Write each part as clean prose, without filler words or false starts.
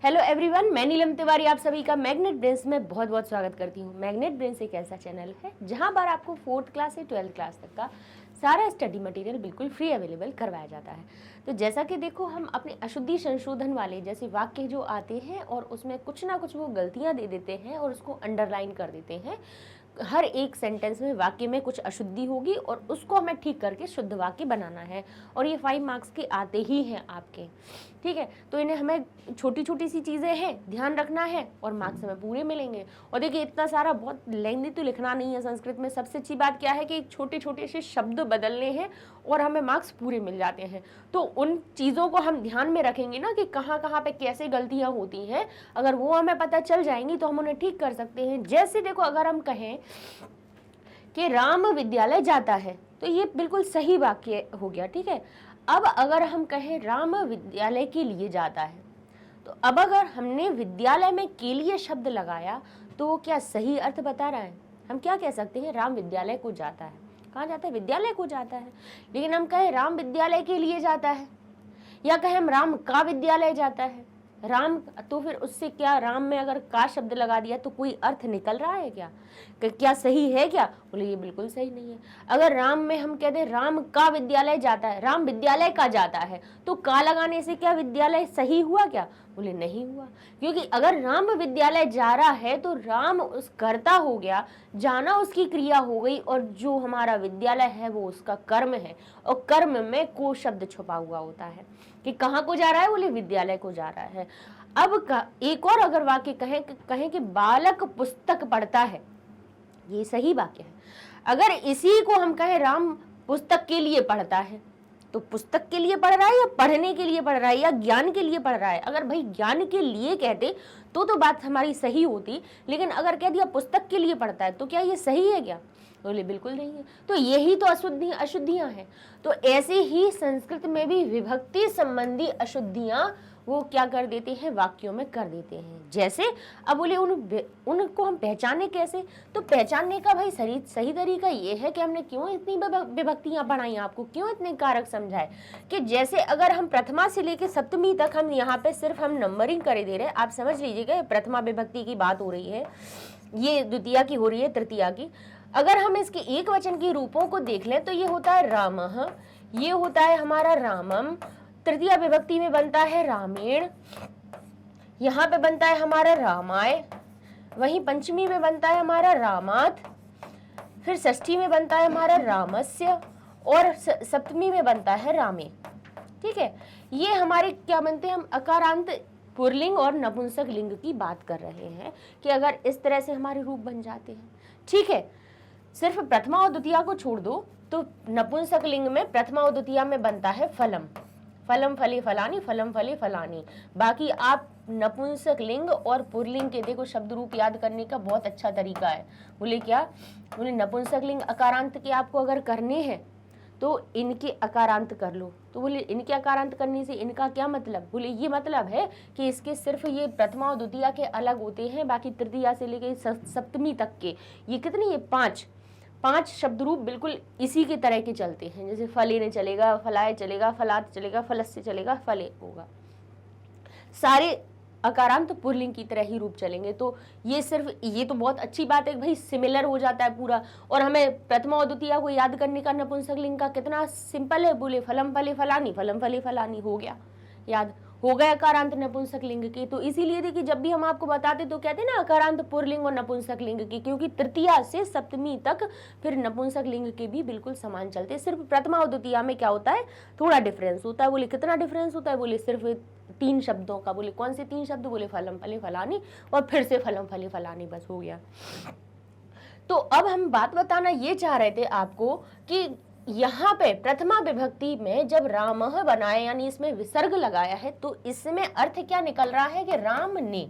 Hello everyone, मैं नीलम तिवारी आप सभी का मैग्नेट ब्रेन्स में बहुत बहुत स्वागत करती हूँ। मैग्नेट ब्रेन्स एक ऐसा चैनल है जहाँ पर आपको 4th क्लास से 12th क्लास तक का सारा स्टडी मटेरियल बिल्कुल फ्री अवेलेबल करवाया जाता है। तो जैसा कि देखो, हम अपने अशुद्धि संशोधन वाले जैसे वाक्य जो आते हैं और उसमें कुछ ना कुछ वो गलतियाँ दे देते हैं और उसको अंडरलाइन कर देते हैं। हर एक सेंटेंस में वाक्य में कुछ अशुद्धि होगी और उसको हमें ठीक करके शुद्ध वाक्य बनाना है और ये 5 मार्क्स के आते ही हैं आपके। ठीक है, तो इन्हें हमें छोटी छोटी सी चीज़ें हैं, ध्यान रखना है और मार्क्स हमें पूरे मिलेंगे। और देखिए, इतना सारा बहुत लेंथी तो लिखना नहीं है संस्कृत में। सबसे अच्छी बात क्या है कि छोटे छोटे से शब्द बदलने हैं और हमें मार्क्स पूरे मिल जाते हैं। तो उन चीज़ों को हम ध्यान में रखेंगे ना कि कहाँ कहाँ पे कैसे गलतियाँ होती हैं, अगर वो हमें पता चल जाएंगी तो हम उन्हें ठीक कर सकते हैं। जैसे देखो, अगर हम कहें कि राम विद्यालय जाता है तो ये बिल्कुल सही वाक्य हो गया। ठीक है, अब अगर हम कहें राम विद्यालय के लिए जाता है, तो अब अगर हमने विद्यालय में के लिए शब्द लगाया तो वो क्या सही अर्थ बता रहा है? हम क्या कह सकते हैं? राम विद्यालय को जाता है। कहाँ जाता है? विद्यालय को जाता है। लेकिन हम कहें राम विद्यालय के लिए जाता है, या कहें हम राम का विद्यालय जाता है, राम, तो फिर उससे क्या, राम में अगर का शब्द लगा दिया तो कोई अर्थ निकल रहा है क्या? क्या सही है क्या? बोले ये बिल्कुल सही नहीं है। अगर राम में हम कह दें राम का विद्यालय जाता है, राम विद्यालय का जाता है, तो का लगाने से क्या विद्यालय सही हुआ क्या? बोले नहीं हुआ, क्योंकि अगर राम विद्यालय जा रहा है तो राम उस कर्ता हो गया, जाना उसकी क्रिया हो गई, और जो हमारा विद्यालय है वो उसका कर्म है, और कर्म में को शब्द छुपा हुआ होता है कि कहाँ को जा रहा है? बोले विद्यालय को जा रहा है। अब एक और अगर वाक्य कहें कि बालक पुस्तक पढ़ता है, ये सही वाक्य है। अगर इसी को हम कहें राम पुस्तक के लिए पढ़ता है, तो पुस्तक के लिए पढ़ रहा है या पढ़ने के लिए पढ़ रहा है या ज्ञान के लिए पढ़ रहा है? अगर भाई ज्ञान के लिए कहते तो बात हमारी सही होती, लेकिन अगर कह दिया पुस्तक के लिए पढ़ता है तो क्या ये सही है क्या? बोले बिल्कुल नहीं है। तो यही तो अशुद्धियां हैं। तो ऐसे ही संस्कृत में भी विभक्ति संबंधी अशुद्धियां वो क्या कर देते हैं? वाक्यों में कर देते हैं। जैसे अब बोले उनको हम पहचाने कैसे? तो पहचानने का भाई सही तरीका ये है कि हमने क्यों इतनी विभक्तियां पढ़ाई, आपको क्यों इतने कारक समझाए, कि जैसे अगर हम प्रथमा से लेकर सप्तमी तक हम यहाँ पे सिर्फ हम नंबरिंग करे दे रहे हैं। आप समझ लीजिएगा, प्रथमा विभक्ति की बात हो रही है, ये द्वितीया की हो रही है, तृतीया की। अगर हम इसके एक वचन के रूपों को देख लें तो ये होता है रामः, ये होता है हमारा रामम, तृतीया विभक्ति में बनता है रामेण, यहाँ पे बनता है हमारा रामाय, वहीं पंचमी में बनता है हमारा रामात, फिर षष्ठी में बनता है हमारा रामस्य, और सप्तमी में बनता है रामे। ठीक है, ये हमारे क्या बनते हैं? हम अकारांत पुल्लिंग और नपुंसक लिंग की बात कर रहे हैं कि अगर इस तरह से हमारे रूप बन जाते हैं। ठीक है, सिर्फ प्रथमा और द्वितीया को छोड़ दो तो नपुंसक लिंग में प्रथमा और द्वितीया में बनता है फलम, फलम फले फलानी, फलम फले फलानी। बाकी आप नपुंसक लिंग और पुल्लिंग के देखो शब्द रूप याद करने का बहुत अच्छा तरीका है। बोले क्या? बोले नपुंसक लिंग अकारांत के आपको अगर करने हैं तो इनके अकारांत कर लो। तो बोले इनके अकारांत करने से इनका क्या मतलब? बोले ये मतलब है कि इसके सिर्फ ये प्रथमा और द्वितीया के अलग होते हैं, बाकी तृतीया से लेकर सप्तमी तक के ये कितने, ये 5 शब्द रूप बिल्कुल इसी के तरह के चलते हैं। जैसे फले ने चलेगा, फलाए चलेगा, फलात चलेगा, फलस से चलेगा, फले होगा। सारे अकारांत पुल्लिंग की तरह ही रूप चलेंगे। तो ये तो बहुत अच्छी बात है भाई, सिमिलर हो जाता है पूरा। और हमें प्रथमा और द्वितीया को याद करने का नपुंसक लिंग का कितना सिंपल है। बोले फलम फले फलानी, फलम फले फलानी, हो गया, याद हो गया अकारांत नपुंसक लिंग की। तो इसीलिए देखिए, जब भी हम आपको बताते तो कहते हैं ना अकारांत पुल्लिंग और नपुंसक लिंग की, क्योंकि तृतीया से सप्तमी तक फिर नपुंसक लिंग के भी बिल्कुल समान चलते हैं। सिर्फ प्रथमा और द्वितीया में क्या होता है? थोड़ा डिफरेंस होता है। बोले कितना डिफरेंस होता है? बोले सिर्फ 3 शब्दों का। बोले कौन से 3 शब्द? बोले फलम फले फलानी और फिर से फलम फले फलानी, बस हो गया। तो अब हम बात बताना ये चाह रहे थे आपको कि यहाँ पे प्रथमा विभक्ति में जब रामः बनाए, यानी इसमें विसर्ग लगाया है, तो इसमें अर्थ क्या निकल रहा है? कि राम ने।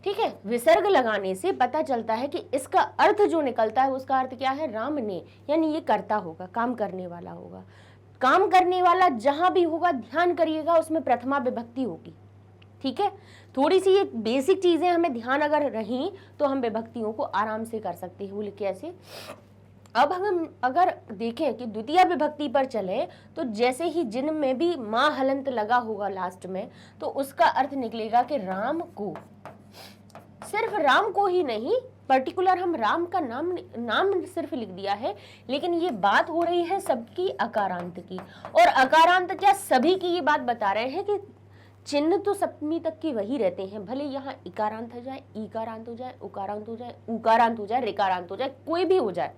ठीक है, विसर्ग लगाने से पता चलता है कि इसका अर्थ जो निकलता है उसका अर्थ क्या है? राम ने, यानी ये कर्ता होगा, काम करने वाला होगा। काम करने वाला जहां भी होगा ध्यान करिएगा उसमें प्रथमा विभक्ति होगी। ठीक है, थोड़ी सी ये बेसिक चीजें हमें ध्यान अगर रही तो हम विभक्तियों को आराम से कर सकते हैं। बोले कैसे? अब हम अगर देखें कि द्वितीय विभक्ति पर चले तो जैसे ही जिन में भी मां हलंत लगा होगा लास्ट में, तो उसका अर्थ निकलेगा कि राम को, सिर्फ राम को ही नहीं, पर्टिकुलर हम राम का नाम सिर्फ लिख दिया है, लेकिन ये बात हो रही है सबकी अकारांत की। और अकारांत क्या, सभी की ये बात बता रहे हैं कि चिन्ह तो सप्तमी तक के वही रहते हैं, भले यहाँ इकारांत हो जाए, ईकारांत हो जाए, उकारांत हो जाए, उकारांत हो जाए, ऋकारांत हो जाए, कोई भी हो जाए,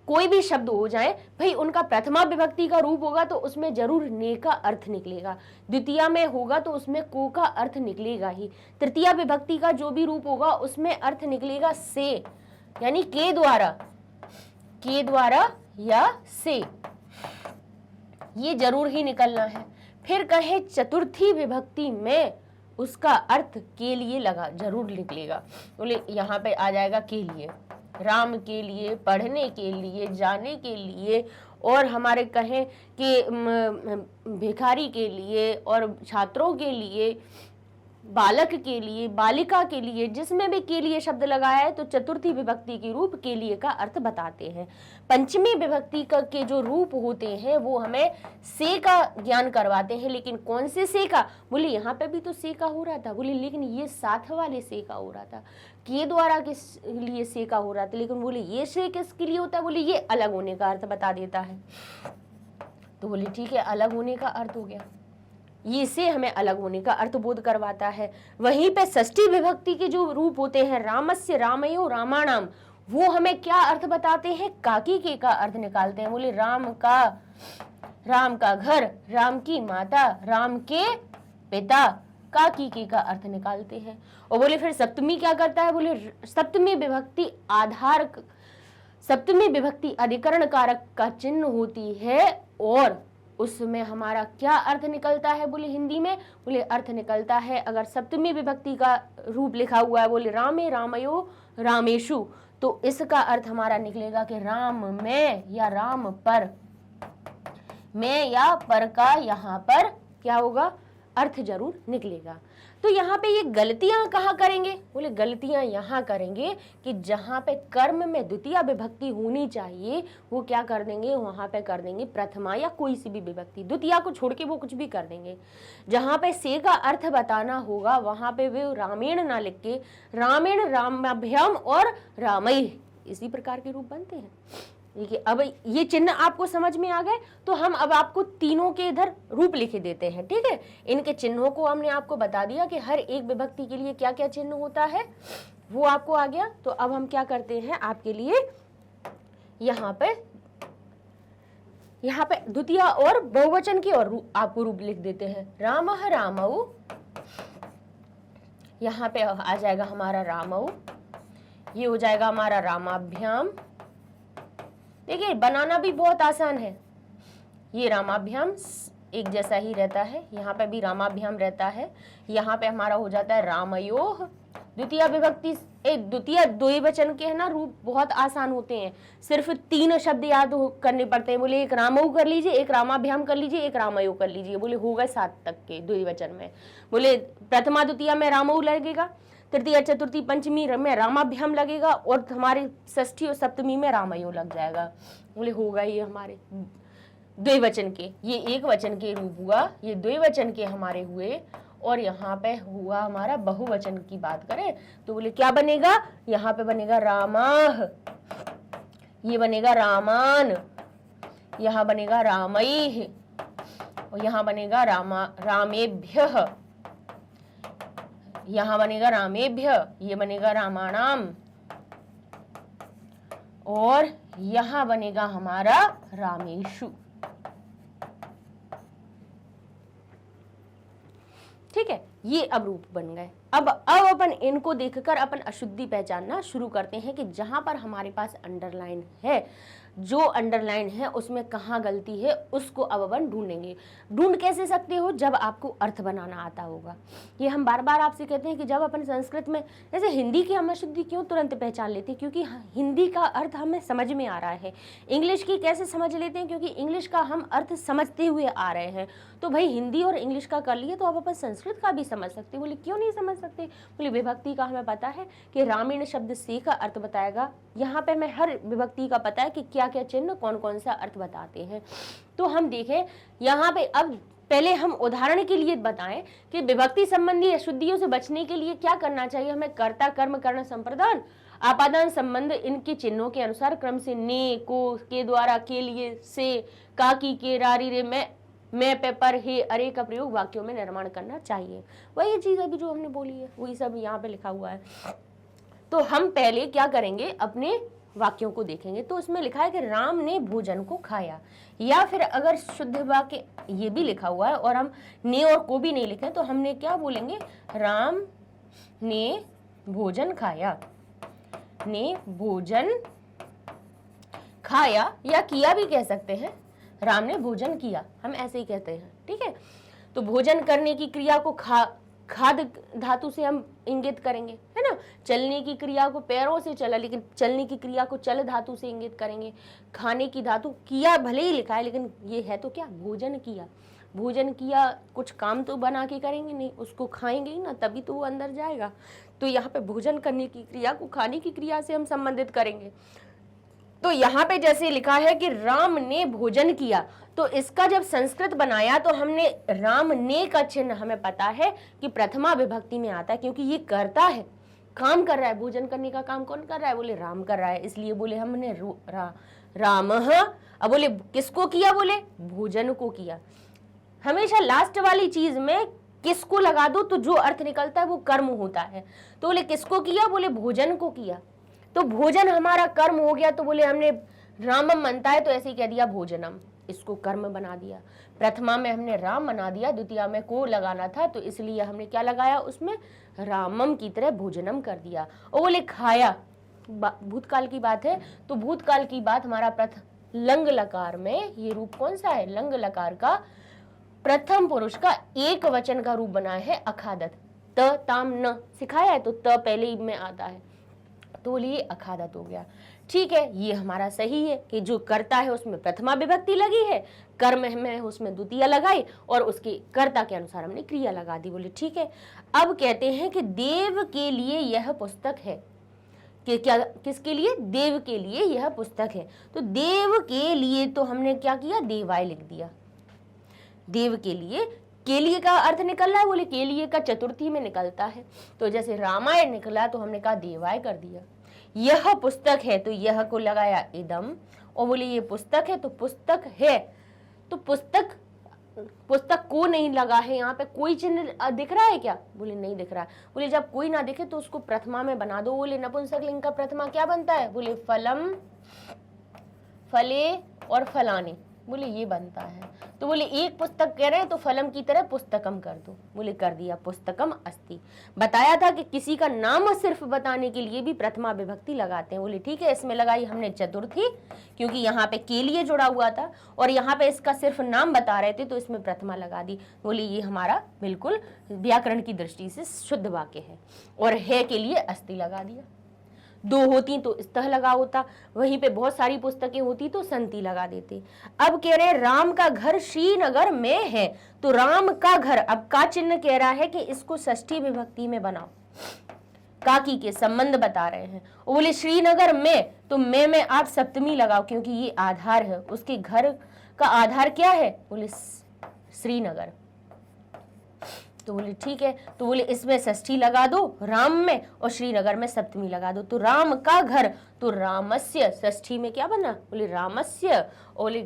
कोई भी शब्द हो जाए, भाई उनका प्रथमा विभक्ति का रूप होगा तो उसमें जरूर ने का अर्थ निकलेगा, द्वितीय में होगा तो उसमें को का अर्थ निकलेगा ही, तृतीय विभक्ति का जो भी रूप होगा उसमें अर्थ निकलेगा से, यानी के द्वारा या से, ये जरूर ही निकलना है। फिर कहे चतुर्थी विभक्ति में उसका अर्थ के लिए लगा, जरूर निकलेगा, बोले यहाँ पे आ जाएगा के लिए, राम के लिए, पढ़ने के लिए, जाने के लिए, और हमारे कहें कि भिखारी के लिए और छात्रों के लिए, बालक के लिए, बालिका के लिए, जिसमें भी के लिए शब्द लगाया है तो चतुर्थी विभक्ति के रूप के लिए का अर्थ बताते हैं। पंचमी विभक्ति का के जो रूप होते हैं वो हमें से का ज्ञान करवाते हैं, लेकिन कौन से से का, बोले यहाँ पे भी तो से का हो रहा था, बोले लेकिन ये साथ वाले से का हो रहा था, के द्वारा किस लिए से का हो रहा था, लेकिन बोले ये से किसके लिए होता है, बोले ये अलग होने का अर्थ बता देता है। तो बोले ठीक है, अलग होने का अर्थ हो गया, ये से हमें अलग होने का अर्थ बोध करवाता है। वहीं पे षष्ठी विभक्ति के जो रूप होते हैं, रामस्य, रामयो, रामाणाम, वो हमें क्या अर्थ बताते हैं, काकी के का अर्थ निकालते हैं। बोले राम का घर, राम की माता, राम के पिता, काकी के का अर्थ निकालते हैं। और बोले फिर सप्तमी क्या करता है, बोले सप्तमी विभक्ति अधिकरण कारक का चिन्ह होती है, और उसमें हमारा क्या अर्थ निकलता है, बोले हिंदी में, बोले अर्थ निकलता है, अगर सप्तमी विभक्ति का रूप लिखा हुआ है, बोले रामे, रामयो, रामेशु, तो इसका अर्थ हमारा निकलेगा कि राम में या राम पर, में या पर का यहाँ पर क्या होगा, अर्थ जरूर निकलेगा। तो यहाँ पे ये गलतियां कहाँ करेंगे, बोले गलतियां यहाँ करेंगे कि जहाँ पे कर्म में द्वितीय विभक्ति होनी चाहिए वो क्या कर देंगे, वहां पे कर देंगे प्रथमा या कोई सी भी विभक्ति, द्वितीय को छोड़ के वो कुछ भी कर देंगे। जहाँ पे से का अर्थ बताना होगा वहां पे वे रामेण ना लिख के रामेण, रामाभ्याम और रामई, इसी प्रकार के रूप बनते हैं। देखिए अब ये चिन्ह आपको समझ में आ गए, तो हम अब आपको तीनों के इधर रूप लिखे देते हैं, ठीक है। इनके चिन्हों को हमने आपको बता दिया कि हर एक विभक्ति के लिए क्या क्या चिन्ह होता है, वो आपको आ गया। तो अब हम क्या करते हैं आपके लिए, यहाँ पे द्वितीय और बहुवचन की और आपको रूप लिख देते हैं। रामः, रामौ, यहाँ पे आ जाएगा हमारा रामौ, ये हो जाएगा हमारा रामाभ्याम। देखिए बनाना भी बहुत आसान है, ये रामाभ्याम एक जैसा ही रहता है, यहाँ पे भी रामाभ्याम रहता है, यहाँ पे हमारा हो जाता है रामयोः। द्वितीय विभक्ति द्वितीय द्विवचन के है ना रूप बहुत आसान होते हैं, सिर्फ 3 शब्द याद करने पड़ते हैं। बोले एक रामौ कर लीजिए, एक रामाभ्याम कर लीजिए, एक रामयो कर लीजिए, बोले हो गए 7 तक के द्विवचन में। बोले प्रथमा द्वितीय में रामौ लगेगा, तृतीय चतुर्थी पंचमी में रामाभ्याम लगेगा, और हमारे षष्ठी और सप्तमी में रामयो लग जाएगा। बोले होगा ये हमारे द्विवचन के, ये एक वचन के रूप हुआ, ये द्विवचन के हमारे हुए, और यहाँ पे हुआ हमारा बहुवचन की बात करें तो बोले क्या बनेगा, यहाँ पे बनेगा रामाह, ये बनेगा रामान, यहाँ बनेगा रामैः, और यहाँ बनेगा रामेभ्यः, यहाँ बनेगा रामेभ्य, ये बनेगा रामाणाम, और यहाँ बनेगा हमारा रामेशु। ठीक है, ये अब रूप बन गए। अब अपन इनको देखकर अपन अशुद्धि पहचानना शुरू करते हैं कि जहां पर हमारे पास अंडरलाइन है, जो अंडरलाइन है उसमें कहाँ गलती है उसको अब अपन ढूंढेंगे। ढूंढ कैसे सकते हो? जब आपको अर्थ बनाना आता होगा। ये हम बार बार आपसे कहते हैं कि जब अपन संस्कृत में, जैसे हिंदी की हम अशुद्धि क्यों तुरंत पहचान लेते हैं? क्योंकि हिंदी का अर्थ हमें समझ में आ रहा है। इंग्लिश की कैसे समझ लेते हैं? क्योंकि इंग्लिश का हम अर्थ समझते हुए आ रहे हैं। तो भाई हिंदी और इंग्लिश का कर लिए तो अब अपन संस्कृत का भी समझ सकते। बोले क्यों नहीं समझ सकते? बोले विभक्ति का हमें पता है कि रामेण शब्द से का अर्थ बताएगा। यहाँ पे हमें हर विभक्ति का पता है कि क्या क्या चिन्ह कौन कौन सा अर्थ बताते हैं। तो हम देखें यहाँ पे, अब पहले हम उदाहरण के लिए बताएं कि विभक्ति संबंधी अशुद्धियों से बचने के लिए क्या करना चाहिए हमें। कर्ता, कर्म, कर्ण, संप्रदान, आपादान, संबंध, इनके चिन्हों के अनुसार क्रम से ने, को, के द्वारा, के लिए, से, का, की, के, रारी, रे, मैं, पे, पर, हे, अरे का प्रयोग वाक्यों में निर्माण करना चाहिए। वही चीज अभी जो हमने बोली है वही सब यहाँ पे लिखा हुआ है। तो हम पहले क्या करेंगे, अपने वाक्यों को देखेंगे। तो उसमें लिखा है कि राम ने भोजन को खाया, या फिर अगर शुद्ध वाक्य ये भी लिखा हुआ है और हम ने और को भी नहीं लिखे तो हमने क्या बोलेंगे, राम ने भोजन खाया, ने भोजन खाया, या किया भी कह सकते हैं, राम ने भोजन किया, हम ऐसे ही कहते हैं। ठीक है, तो भोजन करने की क्रिया को खाद धातु से हम इंगित करेंगे, है ना। चलने की क्रिया को पैरों से चला, लेकिन चलने की क्रिया को चल धातु से इंगित करेंगे। खाने की धातु किया भले ही लिखा है, लेकिन ये है तो क्या, भोजन किया। भोजन किया, कुछ काम तो बना के करेंगे नहीं, उसको खाएंगे ही ना, तभी तो वो अंदर जाएगा। तो यहाँ पे भोजन करने की क्रिया को खाने की क्रिया से हम संबंधित करेंगे। तो यहाँ पे जैसे लिखा है कि राम ने भोजन किया, तो इसका जब संस्कृत बनाया तो हमने राम ने का चिन्ह हमें पता है कि प्रथमा विभक्ति में आता है, क्योंकि ये करता है, काम कर रहा है। भोजन करने का काम कौन कर रहा है? बोले राम कर रहा है, इसलिए बोले हमने राम। अब बोले किसको किया? बोले भोजन को किया। हमेशा लास्ट वाली चीज में किसको लगा दो तो जो अर्थ निकलता है वो कर्म होता है। तो बोले किसको किया? बोले भोजन को किया। तो भोजन हमारा कर्म हो गया, तो बोले हमने रामम बनता है तो ऐसे ही कह दिया भोजनम, इसको कर्म बना दिया। प्रथमा में हमने राम बना दिया, द्वितीया में को लगाना था तो इसलिए हमने क्या लगाया उसमें, रामम की तरह भोजनम कर दिया। और बोले खाया, भूतकाल की बात है, तो भूतकाल की बात हमारा लंग लकार में ये रूप कौन सा है? लंग लकार का प्रथम पुरुष का एक वचन का रूप बना है अखादत। त ताम न सिखाया है तो त पहले ही में आता है, तो बोले ये अखादत हो गया। ठीक है, ये हमारा सही है कि जो करता है उसमें प्रथमा विभक्ति लगी है, कर्म में उसमें द्वितीय लगाई और उसके कर्ता के अनुसार हमने क्रिया लगा दी। बोले ठीक है। अब कहते हैं कि देव के लिए यह पुस्तक है, कि क्या, किसके लिए? देव के लिए यह पुस्तक है। तो देव के लिए तो हमने क्या किया, देवाय लिख दिया। देव के लिए का अर्थ निकल रहा है, बोले के लिए का चतुर्थी में निकलता है, तो जैसे रामायण निकला तो हमने कहा देवाय कर दिया। यह पुस्तक है तो यह को लगाया इदम, और बोले ये पुस्तक है तो पुस्तक है, तो पुस्तक को नहीं लगा है। यहाँ पे कोई चिन्ह दिख रहा है क्या? बोले नहीं दिख रहा है। बोले जब कोई ना दिखे तो उसको प्रथमा में बना दो। बोले नपुंसक लिंग का प्रथमा क्या बनता है? बोले फलम, फले और फलाने, बोले ये बनता है। तो बोले एक पुस्तक कह रहे हैं तो फलम की तरह पुस्तकम कर दो। बोले कर दिया, पुस्तकम अस्ति। बताया था कि किसी का नाम सिर्फ बताने के लिए भी प्रथमा विभक्ति लगाते हैं। बोले ठीक है, इसमें लगाई हमने चतुर्थी, क्योंकि यहाँ पे के लिए जुड़ा हुआ था और यहाँ पे इसका सिर्फ नाम बता रहे थे तो इसमें प्रथमा लगा दी। बोले ये हमारा बिल्कुल व्याकरण की दृष्टि से शुद्ध वाक्य है। और है के लिए अस्ति लगा दिया। दो होती तो स्तः लगा होता, वहीं पे बहुत सारी पुस्तकें होती तो संति लगा देते। अब कह रहे हैं राम का घर श्रीनगर में है, तो राम का घर, अब का चिन्ह कह रहा है कि इसको षष्ठी विभक्ति में बनाओ, काकी के संबंध बता रहे हैं। वो बोले श्रीनगर में, तो में आप सप्तमी लगाओ क्योंकि ये आधार है, उसके घर का आधार क्या है? बोले श्रीनगर। तो बोले ठीक है, तो बोले इसमें षष्ठी लगा दो राम में और श्रीनगर में सप्तमी लगा दो। तो राम का घर, तो रामस्य, षष्ठी में क्या बना? बोले रामस्य। बोले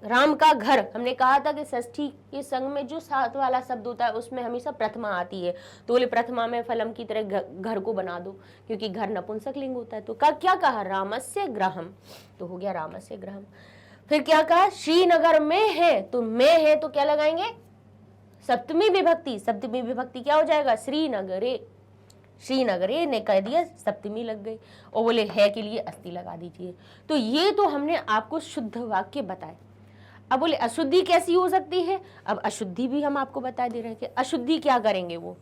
राम का घर, हमने कहा था कि षष्ठी के संग में जो साथ वाला शब्द होता है उसमें हमेशा प्रथमा आती है। तो बोले प्रथमा में फलम की तरह घर को बना दो, क्योंकि घर नपुंसक लिंग होता है। तो क्या कहा? रामस्य ग्रहम, तो हो गया रामस्य ग्रहम। फिर क्या कहा? श्रीनगर में है, तो में है तो क्या लगाएंगे? सप्तमी विभक्ति। सप्तमी विभक्ति क्या हो जाएगा? श्रीनगरे। श्रीनगरे ने कह दिया सप्तमी लग गई, और बोले है के लिए अस्थि लगा दीजिए। तो ये तो हमने आपको शुद्ध वाक्य बताए। अब बोले अशुद्धि कैसी हो सकती है, अब अशुद्धि भी हम आपको बता दे रहे हैं कि अशुद्धि क्या करेंगे वो,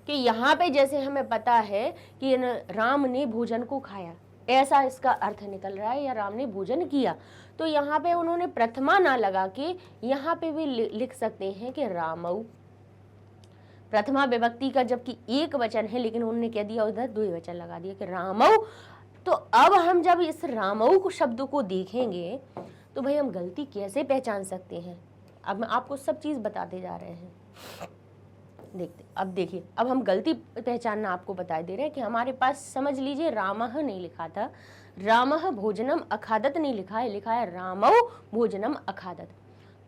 कि यहाँ पे जैसे हमें पता है कि राम ने भोजन को खाया, ऐसा इसका अर्थ निकल रहा है, या राम ने भोजन किया, तो यहाँ पे उन्होंने प्रथमा ना लगा के यहाँ पे भी लिख सकते हैं कि रामऊ, प्रथमा विभक्ति का जबकि एक वचन है, लेकिन उन्होंने कह दिया उधर द्विवचन लगा दिया कि रामऊ। तो अब हम जब इस रामऊ को शब्द को देखेंगे तो भाई हम गलती कैसे पहचान सकते हैं, अब मैं आपको सब चीज बताते जा रहे हैं। देखते, अब देखिए, अब हम गलती पहचानना आपको बता दे रहे हैं कि हमारे पास समझ लीजिए रामः नहीं लिखा था, रामः भोजनम अखादत नहीं लिखा है, लिखा है रामौ भोजनम अखादत।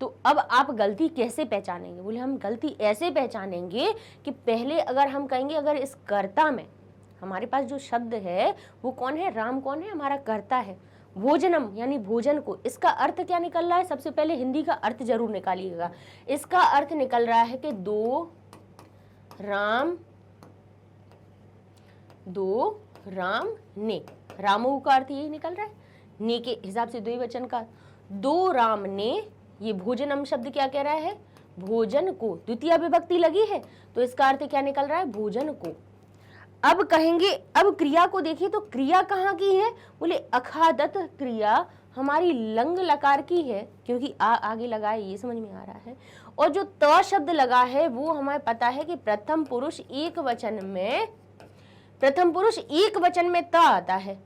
तो अब आप गलती कैसे पहचानेंगे, बोले हम गलती ऐसे पहचानेंगे कि पहले अगर हम कहेंगे अगर इस कर्ता में हमारे पास जो शब्द है वो कौन है, राम कौन है, हमारा कर्ता है, भोजनम यानी भोजन को, इसका अर्थ क्या निकल रहा है, सबसे पहले हिंदी का अर्थ जरूर निकालिएगा। इसका अर्थ निकल रहा है कि दो राम ने, रामो का अर्थ यही निकल रहा है, ने के हिसाब से द्विवचन का, दो राम ने, ये भोजनम शब्द क्या कह रहा है, भोजन को, द्वितीय विभक्ति लगी है तो इसका अर्थ क्या निकल रहा है, भोजन को। अब कहेंगे, अब क्रिया को देखिए तो क्रिया कहाँ की है, बोले अखादत क्रिया हमारी लंग लकार की है, क्योंकि आगे लगा है ये समझ में आ रहा है, और जो त शब्द लगा है वो हमें पता है कि प्रथम पुरुष एक वचन में त आता है,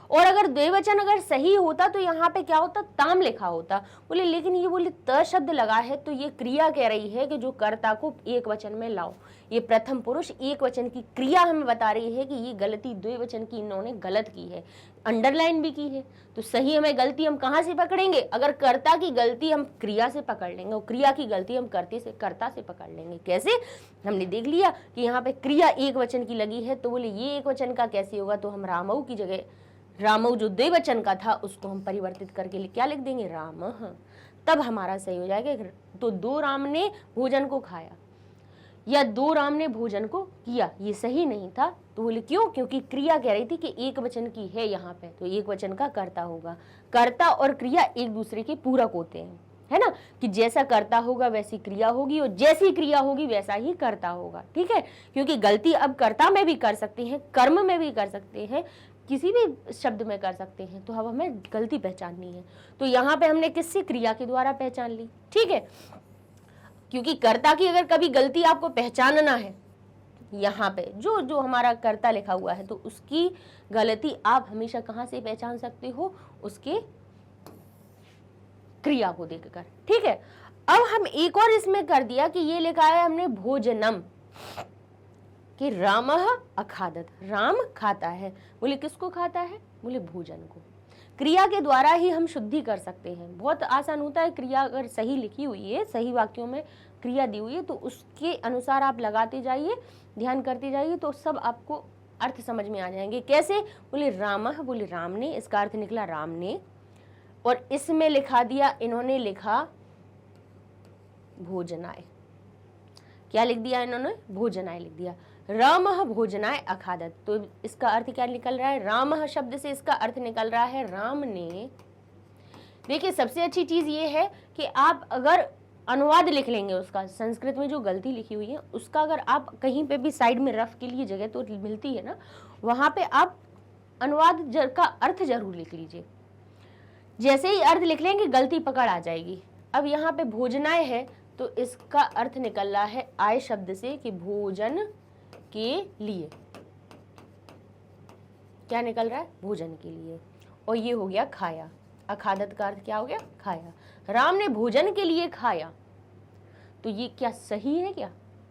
और अगर द्विवचन अगर सही होता तो यहाँ पे क्या होता, ताम लिखा होता। बोले लेकिन ये बोले त शब्द लगा है तो ये क्रिया कह रही है कि जो कर्ता को एक वचन में लाओ, ये प्रथम पुरुष एक वचन की क्रिया हमें बता रही है कि ये गलती द्विवचन की इन्होंने गलत की है, अंडरलाइन भी की है। तो सही हमें गलती हम कहाँ से पकड़ेंगे, अगर कर्ता की गलती हम क्रिया से पकड़ लेंगे और क्रिया की गलती हम कर्ता से पकड़ लेंगे। कैसे, हमने देख लिया कि यहाँ पे क्रिया एक वचन की लगी है, तो बोले ये एक वचन का कैसे होगा, तो हम रामऊ की जगह रामऊ जो द्विवचन का था उसको हम परिवर्तित करके क्या लिख देंगे, राम, तब हमारा सही हो जाएगा। तो दो राम ने भोजन को खाया या दो राम ने भोजन को किया, ये सही नहीं था। तो बोले क्यों, क्योंकि क्रिया कह रही थी कि एक वचन की है यहाँ पे, तो एक वचन का कर्ता होगा। कर्ता और क्रिया एक दूसरे के पूरक होते हैं, है ना, कि जैसा कर्ता होगा वैसी क्रिया होगी और जैसी क्रिया होगी वैसा ही कर्ता होगा। ठीक है, क्योंकि गलती अब कर्ता में भी कर सकते हैं, कर्म में भी कर सकते हैं, किसी भी शब्द में कर सकते हैं। तो अब हमें गलती पहचाननी है, तो यहाँ पे हमने किससे, क्रिया के द्वारा पहचान ली। ठीक है, क्योंकि कर्ता की अगर कभी गलती आपको पहचानना है, यहाँ पे जो हमारा कर्ता लिखा हुआ है, तो उसकी गलती आप हमेशा कहाँ से पहचान सकते हो, उसके क्रिया को देखकर। ठीक है, अब हम एक और इसमें कर दिया कि ये लिखा है हमने भोजनम, कि रामः अखादत, राम खाता है। बोले किसको खाता है, बोले भोजन को। क्रिया के द्वारा ही हम शुद्धि कर सकते हैं, बहुत आसान होता है। क्रिया अगर सही लिखी हुई है, सही वाक्यों में क्रिया दी हुई है, तो उसके अनुसार आप लगाते जाइए, ध्यान करते जाइए, तो सब आपको अर्थ समझ में आ जाएंगे। कैसे, बोले रामः, बोले राम ने, इसका अर्थ निकला राम ने, और इसमें लिखा दिया, इन्होंने लिखा भोजनाय। क्या लिख दिया इन्होंने, भोजनाय लिख दिया। रामः भोजनाय अखादत, तो इसका अर्थ क्या निकल रहा है, रामः शब्द से इसका अर्थ निकल रहा है राम ने। देखिए सबसे अच्छी चीज ये है कि आप अगर अनुवाद लिख लेंगे उसका, संस्कृत में जो गलती लिखी हुई है उसका अगर आप कहीं पे भी साइड में रफ के लिए जगह तो मिलती है ना, वहां पे आप अनुवाद का अर्थ जरूर लिख लीजिए। जैसे ही अर्थ लिख लेंगे गलती पकड़ आ जाएगी। अब यहाँ पे भोजनाय है तो इसका अर्थ निकल रहा है आय शब्द से, कि भोजन के लिए। क्या निकल रहा है, भोजन के लिए, और ये हो गया खाया। अखादत का अर्थ क्या हो गया, खाया। राम ने भोजन के लिए खाया, तो ये क्या सही है क्या,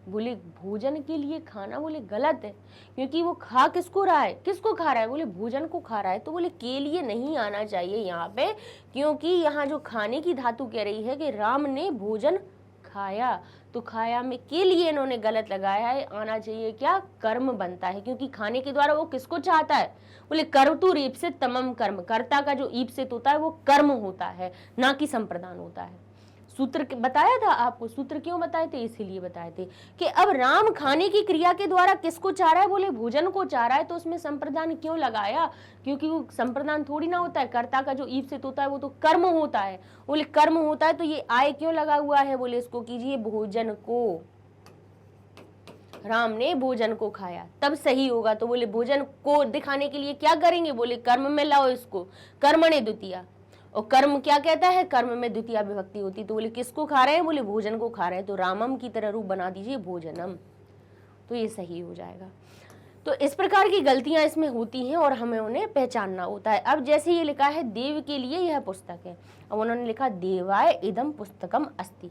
बोले भोजन के लिए खाना, बोले गलत है, क्योंकि वो खा किसको रहा है, किसको खा रहा है, बोले भोजन को खा रहा है। तो बोले के लिए नहीं आना चाहिए यहाँ पे, क्योंकि यहाँ जो खाने की धातु कह रही है कि राम ने भोजन खाया, तो खाया में के लिए इन्होंने गलत लगाया है, आना चाहिए क्या, कर्म बनता है, क्योंकि खाने के द्वारा वो किसको चाहता है, बोले कर्तु ईप से तमम कर्म, कर्ता का जो ईप से होता है वो कर्म होता है, ना कि संप्रदान होता है। सूत्र बताया था आपको, सूत्र क्यों बताए थे, इसीलिए बताए थे कि अब राम खाने की क्रिया के द्वारा किसको चाह रहा है, बोले भोजन को चाह रहा है, तो उसमें संप्रदान क्यों लगाया, क्योंकि वो संप्रदान थोड़ी ना होता है, कर्ता का जो ईप्सित होता है वो तो कर्म होता है, बोले कर्म होता है, तो ये आय क्यों लगा हुआ है, बोले इसको कीजिए भोजन को, राम ने भोजन को खाया तब सही होगा, तो बोले भोजन को दिखाने के लिए क्या करेंगे, बोले कर्म में लाओ इसको, कर्मणे द्वितीया, और कर्म क्या कहता है, कर्म में द्वितीया विभक्ति होती, तो बोले किसको खा रहे हैं, बोले भोजन को खा रहे हैं, तो रामम की तरह रूप बना दीजिए भोजनम, तो ये सही हो जाएगा। तो इस प्रकार की गलतियां इसमें होती हैं और हमें उन्हें पहचानना होता है। अब जैसे ये लिखा है देव के लिए यह पुस्तक है, अब उन्होंने लिखा देवाय इदम पुस्तकम अस्ति,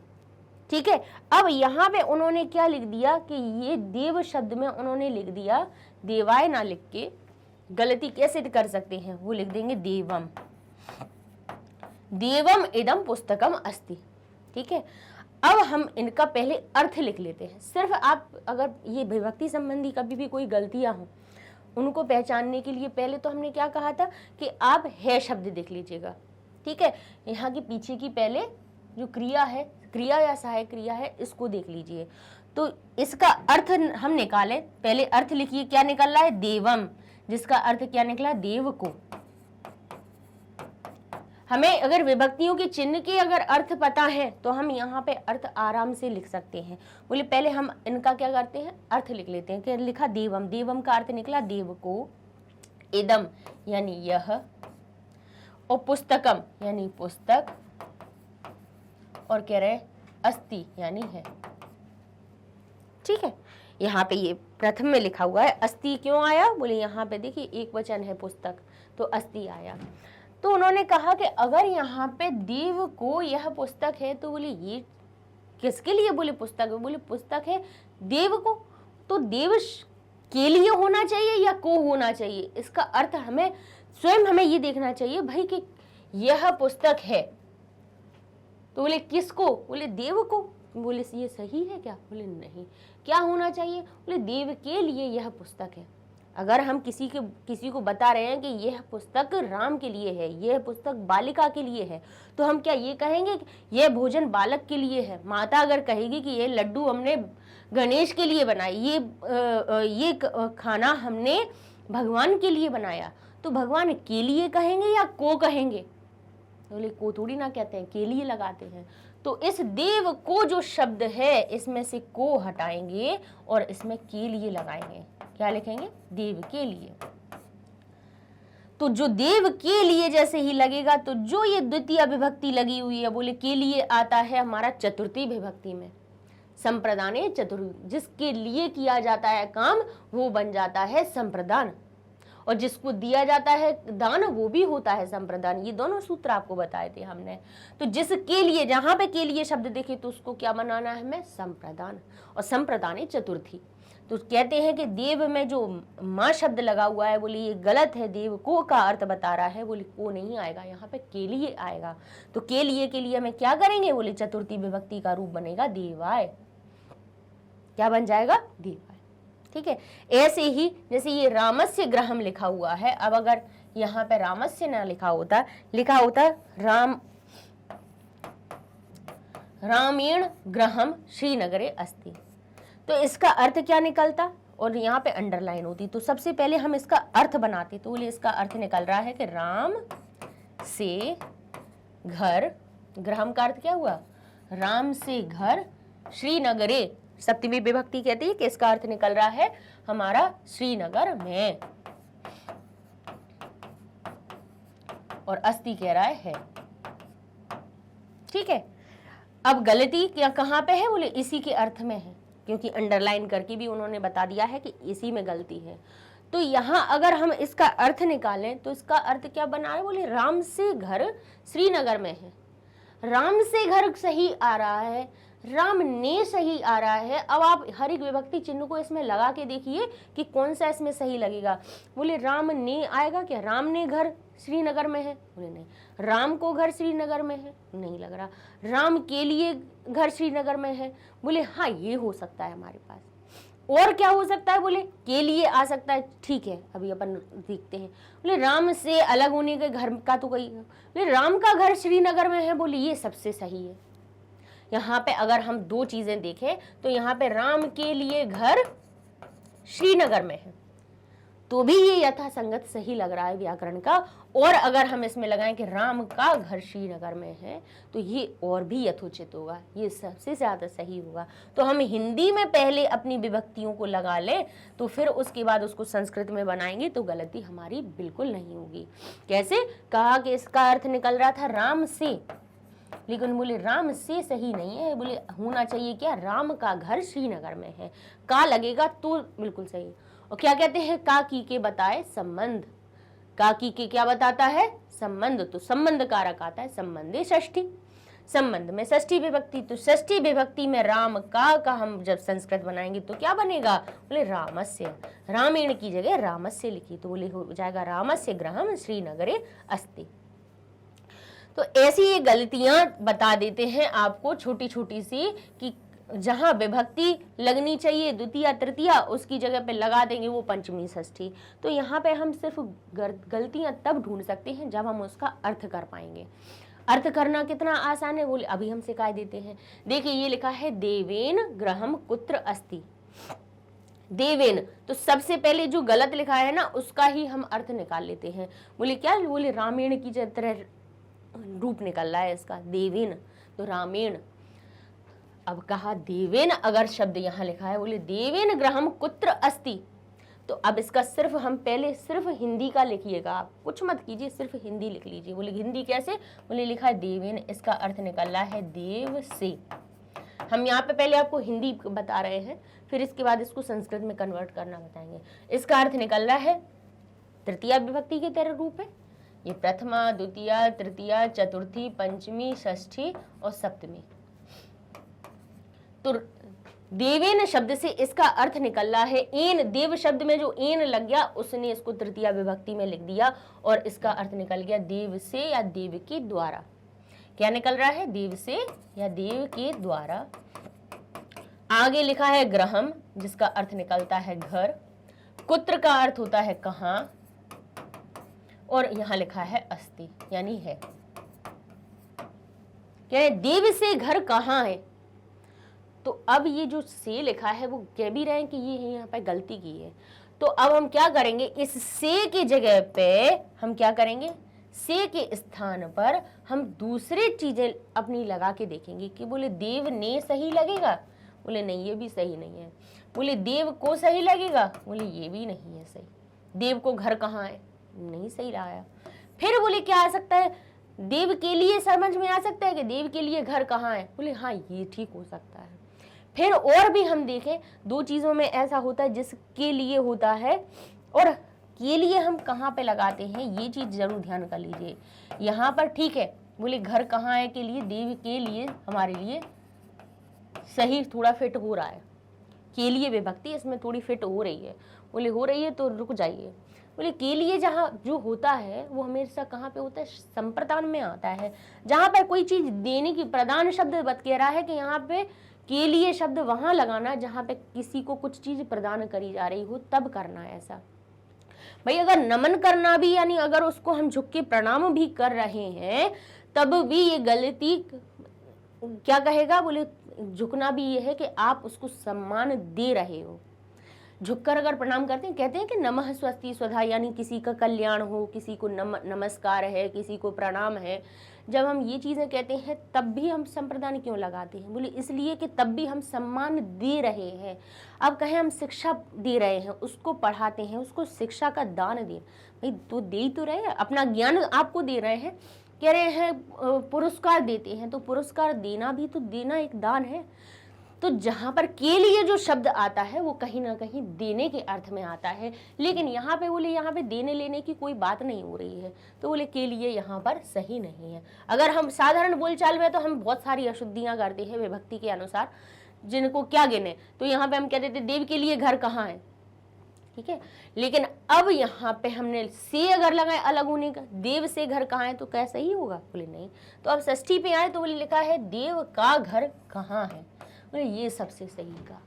ठीक है। अब यहाँ पे उन्होंने क्या लिख दिया कि ये देव शब्द में उन्होंने लिख दिया देवाय ना लिख के, गलती कैसे कर सकते हैं, वो लिख देंगे देवम, देवम इदम पुस्तकम अस्ति, ठीक है। अब हम इनका पहले अर्थ लिख लेते हैं। सिर्फ आप अगर ये विभक्ति संबंधी कभी भी कोई गलतियां हो उनको पहचानने के लिए पहले तो हमने क्या कहा था कि आप है शब्द देख लीजिएगा, ठीक है। यहाँ के पीछे की पहले जो क्रिया है, क्रिया या सहायक क्रिया है, इसको देख लीजिए, तो इसका अर्थ हम निकालें, पहले अर्थ लिखिए, क्या निकल रहा है, देवम, जिसका अर्थ क्या निकला, देव को। हमें अगर विभक्तियों के चिन्ह के अगर अर्थ पता है तो हम यहाँ पे अर्थ आराम से लिख सकते हैं। बोले पहले हम इनका क्या करते हैं, अर्थ लिख लेते हैं। कि लिखा देवम, देवम का अर्थ निकला देव को, इदम यानी यह, और पुस्तकम यानी पुस्तक, और कह रहे अस्ति यानी है, ठीक है। यहाँ पे ये प्रथम में लिखा हुआ है, अस्ति क्यों आया, बोले यहाँ पे देखिए एक वचन है पुस्तक, तो अस्ति आया। तो उन्होंने कहा कि अगर यहाँ पे देव को यह पुस्तक है, तो बोले ये किसके लिए, बोले पुस्तक है, बोले पुस्तक है देव को, तो देव के लिए होना चाहिए या को होना चाहिए, इसका अर्थ हमें स्वयं हमें ये देखना चाहिए भाई कि यह पुस्तक है, तो बोले किसको, बोले देव को, बोले ये सही है क्या, बोले नहीं, क्या होना चाहिए, बोले देव के लिए यह पुस्तक है। अगर हम किसी को बता रहे हैं कि यह पुस्तक राम के लिए है, यह पुस्तक बालिका के लिए है, तो हम क्या ये कहेंगे कि यह भोजन बालक के लिए है। माता अगर कहेगी कि ये लड्डू हमने गणेश के लिए बनाई, ये खाना हमने भगवान के लिए बनाया, तो भगवान के लिए कहेंगे या को कहेंगे, बोले को थोड़ी ना कहते हैं, के लिए लगाते हैं। तो इस देव को जो शब्द है इसमें से को हटाएंगे और इसमें के लिए लगाएंगे, क्या लिखेंगे, देव के लिए। तो जो देव के लिए जैसे ही लगेगा, तो जो ये द्वितीय विभक्ति लगी हुई है, बोले के लिए आता है हमारा चतुर्थी विभक्ति में, संप्रदाने चतुर्थ, जिसके लिए किया जाता है काम वो बन जाता है संप्रदान, और जिसको दिया जाता है दान वो भी होता है संप्रदान। ये दोनों सूत्र आपको बताए थे हमने। तो जिसके लिए, जहां पे के लिए शब्द देखे तो उसको क्या बनाना है हमें, संप्रदान, और संप्रदाने चतुर्थी। तो कहते हैं कि देव में जो माँ शब्द लगा हुआ है, बोले ये गलत है, देव को का अर्थ बता रहा है, बोले को नहीं आएगा, यहाँ पे के लिए आएगा। तो के लिए हमें क्या करेंगे, बोले चतुर्थी विभक्ति का रूप बनेगा देवाय, क्या बन जाएगा, देवाय, ठीक है। ऐसे ही जैसे ये रामस्य ग्रहम लिखा हुआ है, अब अगर यहाँ पे रामस्य ना लिखा होता, लिखा होता रामेण ग्रहम श्रीनगरे अस्ति, तो इसका अर्थ क्या निकलता, और यहाँ पे अंडरलाइन होती। तो सबसे पहले हम इसका अर्थ बनाते, तो बोले इसका अर्थ निकल रहा है कि राम से घर, ग्रहम का अर्थ क्या हुआ, राम से घर, श्रीनगरे सप्तमी विभक्ति कहती है कि इसका अर्थ निकल रहा है हमारा श्रीनगर में, और अस्ति कह रहा है, ठीक है। अब गलती क्या कहाँ पे है, बोले इसी के अर्थ में है, क्योंकि अंडरलाइन करके भी उन्होंने बता दिया है कि इसी में गलती है। तो यहाँ अगर हम इसका अर्थ निकालें तो इसका अर्थ क्या बना है, बोले राम से घर श्रीनगर में है, राम से घर सही आ रहा है, राम ने सही आ रहा है। अब आप हर एक विभक्ति चिन्ह को इसमें लगा के देखिए कि कौन सा इसमें सही लगेगा। बोले राम ने आएगा क्या, राम ने घर श्रीनगर में है, बोले नहीं। राम को घर श्रीनगर में है, नहीं लग रहा। राम के लिए घर श्रीनगर में है, बोले हाँ ये हो सकता है हमारे पास। और क्या हो सकता है, बोले के लिए आ सकता है, ठीक है अभी अपन देखते हैं। बोले राम से अलग होने के घर का तो कोई, बोले राम का घर श्रीनगर में है, बोले ये सबसे सही है। यहाँ पे अगर हम दो चीजें देखें तो यहाँ पे राम के लिए घर श्रीनगर में है, तो भी ये यथासंगत सही लग रहा है व्याकरण का। और अगर हम इसमें लगाएं कि राम का घर श्रीनगर में है, तो ये और भी यथोचित होगा, ये सबसे ज्यादा सही होगा। तो हम हिंदी में पहले अपनी विभक्तियों को लगा लें, तो फिर उसके बाद उसको संस्कृत में बनाएंगे तो गलती हमारी बिल्कुल नहीं होगी। कैसे? कहा कि इसका अर्थ निकल रहा था राम से, लेकिन बोले राम से सही नहीं है, बोले होना चाहिए क्या, राम का घर श्रीनगर में है, का लगेगा तो बिल्कुल सही। और क्या कहते हैं, का की के बताए संबंध, का की के क्या बताता है, संबंध, तो संबंध कारक आता है संबंधे षष्ठी, संबंध में षष्ठी विभक्ति, तो षष्ठी विभक्ति में राम का हम जब संस्कृत बनाएंगे तो क्या बनेगा, बोले रामस्य, रामेण की जगह रामस्य लिखी, तो बोले हो जाएगा रामस्य गृहम श्रीनगरे अस्ति। तो ऐसी ये गलतियां बता देते हैं आपको छोटी छोटी सी, कि जहां विभक्ति लगनी चाहिए द्वितीय तृतीया, उसकी जगह पे लगा देंगे वो पंचमी षष्ठी। तो यहाँ पे हम सिर्फ गलतियां तब ढूंढ सकते हैं जब हम उसका अर्थ कर पाएंगे। अर्थ करना कितना आसान है, बोले अभी हम सिखा देते हैं। देखिए ये लिखा है देवेन गृहम कुत्र अस्ति, देवेन, तो सबसे पहले जो गलत लिखा है ना उसका ही हम अर्थ निकाल लेते हैं। बोले क्या, बोले रामेण की तरह रूप निकल रहा है इसका, देवेन, तो रामेण। अब कहा देवेन अगर शब्द यहां लिखा है, बोले देवेन गृहम कुत्र अस्ति, तो अब इसका सिर्फ हम पहले सिर्फ हिंदी का लिखिएगा, आप कुछ मत कीजिए, सिर्फ हिंदी लिख लीजिए। बोले हिंदी कैसे, बोले लिखा है देवेन, इसका अर्थ निकल रहा है देव से। हम यहाँ पे पहले आपको हिंदी बता रहे हैं, फिर इसके बाद इसको संस्कृत में कन्वर्ट करना बताएंगे। इसका अर्थ निकल रहा है तृतीया विभक्ति के तरह रूप है, ये प्रथमा द्वितीया तृतीया चतुर्थी पंचमी षष्ठी और सप्तमी। तो देवेन शब्द से इसका अर्थ निकल रहा है एन, देव शब्द में जो एन लग गया उसने इसको तृतीया विभक्ति में लिख दिया और इसका अर्थ निकल गया देव से या देव के द्वारा। क्या निकल रहा है, देव से या देव के द्वारा। आगे लिखा है गृहम, जिसका अर्थ निकलता है घर, कुत्र का अर्थ होता है कहां, और यहां लिखा है अस्ति यानी है। क्या है, देव से घर कहां है, तो अब ये जो से लिखा है वो कह भी रहे हैं कि ये यहाँ पे गलती की है। तो अब हम क्या करेंगे, इस से की जगह पे हम क्या करेंगे, से के स्थान पर हम दूसरी चीजें अपनी लगा के देखेंगे कि बोले देव ने सही लगेगा, बोले नहीं ये भी सही नहीं है। बोले देव को सही लगेगा, बोले ये भी नहीं है सही। देव को घर कहाँ है, नहीं सही रहा है। फिर बोले क्या आ सकता है, देव के लिए समझ में आ सकता है कि देव के लिए घर कहाँ है, बोले हाँ ये ठीक हो सकता है। फिर और भी हम देखें, दो चीजों में ऐसा होता है जिसके लिए होता है और के लिए हम कहाँ पे लगाते हैं, ये चीज जरूर ध्यान कर लीजिए। यहाँ पर ठीक है, बोले घर कहाँ है के लिए, देव के लिए हमारे लिए सही थोड़ा फिट हो रहा है, के लिए विभक्ति इसमें थोड़ी फिट हो रही है, बोले हो रही है तो रुक जाइए। बोले के लिए जहाँ जो होता है वो हमेशा कहाँ पे होता है, संप्रदान में आता है। जहाँ पर कोई चीज देने की, प्रदान शब्द बत कह रहा है कि यहाँ पे के लिए शब्द वहां लगाना जहां पे किसी को कुछ चीज प्रदान करी जा रही हो, तब करना है ऐसा। भाई अगर नमन करना भी, यानी अगर उसको हम झुक के प्रणाम भी कर रहे हैं तब भी ये गलती क्या कहेगा, बोले झुकना भी ये है कि आप उसको सम्मान दे रहे हो। झुककर अगर प्रणाम करते हैं, कहते हैं कि नमः स्वस्ति स्वधा, यानी किसी का कल्याण हो, किसी को नमस्कार है, किसी को प्रणाम है। जब हम ये चीजें कहते हैं तब भी हम संप्रदान क्यों लगाते हैं, बोले इसलिए कि तब भी हम सम्मान दे रहे हैं। अब कहें हम शिक्षा दे रहे हैं, उसको पढ़ाते हैं, उसको शिक्षा का दान दे, भाई तो दे ही तो रहे हैं, अपना ज्ञान आपको दे रहे हैं। कह रहे हैं पुरस्कार देते हैं, तो पुरस्कार देना भी तो देना एक दान है। तो जहां पर के लिए जो शब्द आता है वो कहीं ना कहीं देने के अर्थ में आता है, लेकिन यहाँ पे बोले यहाँ पे देने लेने की कोई बात नहीं हो रही है, तो बोले के लिए यहाँ पर सही नहीं है। अगर हम साधारण बोलचाल में तो हम बहुत सारी अशुद्धियां करते हैं विभक्ति के अनुसार, जिनको क्या गिने, तो यहाँ पे हम कहते थे देव के लिए घर कहाँ है, ठीक है। लेकिन अब यहाँ पे हमने से अगर लगाए अलग होने का, देव से घर कहाँ है, तो क्या सही होगा, बोले नहीं। तो अब षष्ठी पे आए तो बोले लिखा है देव का घर कहाँ है, बोले ये सबसे सही का,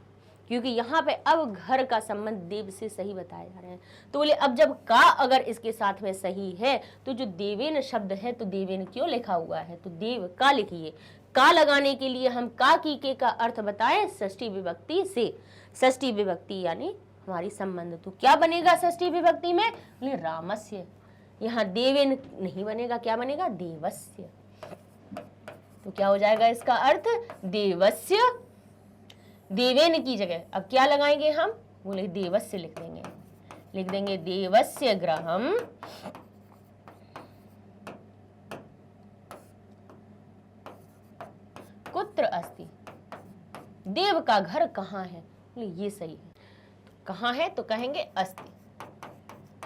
क्योंकि यहाँ पे अब घर का संबंध देव से सही बताए जा रहे हैं। तो बोले अब जब का अगर इसके साथ में सही है तो जो देवेन शब्द है तो देवेन क्यों लिखा हुआ है, तो देव का लिखिए, का लगाने के लिए हम का की के का अर्थ बताएं षष्ठी विभक्ति से। षष्ठी विभक्ति यानी हमारी संबंध, तो क्या बनेगा षष्ठी विभक्ति में, बोले रामस्य। यहाँ देवेन नहीं बनेगा, क्या बनेगा, देवस्य। तो क्या हो जाएगा इसका अर्थ, देवस्य। देवेन की जगह अब क्या लगाएंगे हम, बोले देवस्य लिख देंगे, लिख देंगे देवस्य गृहम कुत्र अस्ति। देव का घर कहाँ है, बोले ये सही है, तो कहाँ है तो कहेंगे अस्ति।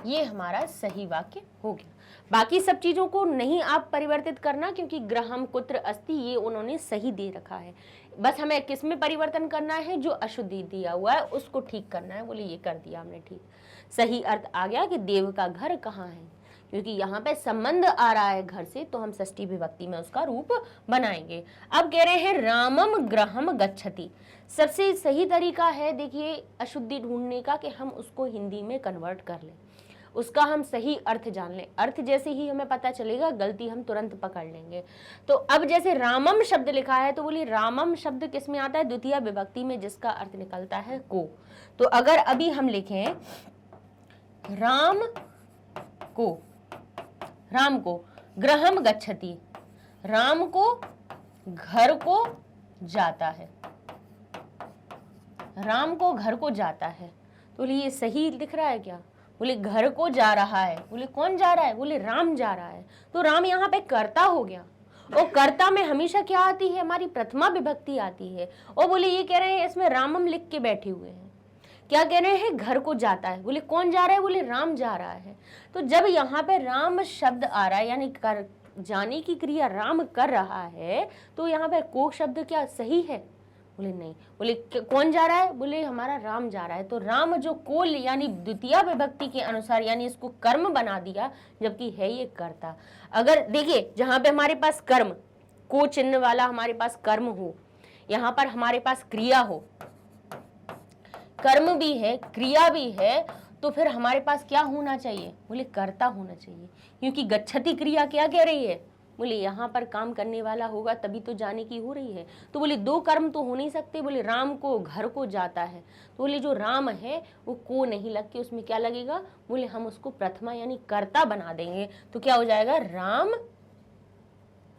ये हमारा सही वाक्य हो गया। बाकी सब चीजों को नहीं आप परिवर्तित करना, क्योंकि ग्रहम कुत्र अस्ति ये उन्होंने सही दे रखा है। बस हमें किस में परिवर्तन करना है, जो अशुद्धि दिया हुआ है उसको ठीक करना है। बोले ये कर दिया हमने ठीक, सही अर्थ आ गया कि देव का घर कहाँ है, क्योंकि यहाँ पे संबंध आ रहा है घर से, तो हम षष्ठी विभक्ति में उसका रूप बनाएंगे। अब कह रहे हैं रामम गृहम गच्छति। सबसे सही तरीका है देखिए अशुद्धि ढूंढने का कि हम उसको हिंदी में कन्वर्ट कर लें, उसका हम सही अर्थ जान लें। अर्थ जैसे ही हमें पता चलेगा गलती हम तुरंत पकड़ लेंगे। तो अब जैसे रामम शब्द लिखा है, तो बोलिए रामम शब्द किस में आता है, द्वितीय विभक्ति में, जिसका अर्थ निकलता है को। तो अगर अभी हम लिखें राम को, राम को गृहम गच्छति, राम को घर को जाता है, राम को घर को जाता है, तो बोले ये सही दिख रहा है क्या, बोले घर को जा रहा है। बोले कौन जा रहा है, बोले राम जा रहा है। तो राम यहाँ पे कर्ता हो गया, और कर्ता में हमेशा क्या आती है, हमारी प्रथमा विभक्ति आती है। और बोले ये कह रहे हैं इसमें रामम लिख के बैठे हुए हैं, क्या कह रहे हैं, घर को जाता है। बोले कौन जा रहा है, बोले राम जा रहा है। तो जब यहाँ पे राम शब्द आ रहा है, यानी कर जाने की क्रिया राम कर रहा है, तो यहाँ पे को शब्द क्या सही है, बोले नहीं। बोले कौन जा रहा है, बोले हमारा राम जा रहा है। तो राम जो कोल यानी द्वितीय विभक्ति के अनुसार, यानी इसको कर्म बना दिया, जबकि है ये कर्ता। अगर देखिए जहां पे हमारे पास कर्म को चिन्ह वाला हमारे पास कर्म हो, यहाँ पर हमारे पास क्रिया हो, कर्म भी है क्रिया भी है, तो फिर हमारे पास क्या होना चाहिए, बोले कर्ता होना चाहिए। क्योंकि गच्छति क्रिया क्या कह रही है, बोले यहाँ पर काम करने वाला होगा तभी तो जाने की हो रही है। तो बोले दो कर्म तो हो नहीं सकते, बोले राम को घर को जाता है, तो बोले जो राम है वो को नहीं लग के उसमें क्या लगेगा, बोले हम उसको प्रथमा यानी कर्ता बना देंगे। तो क्या हो जाएगा, राम,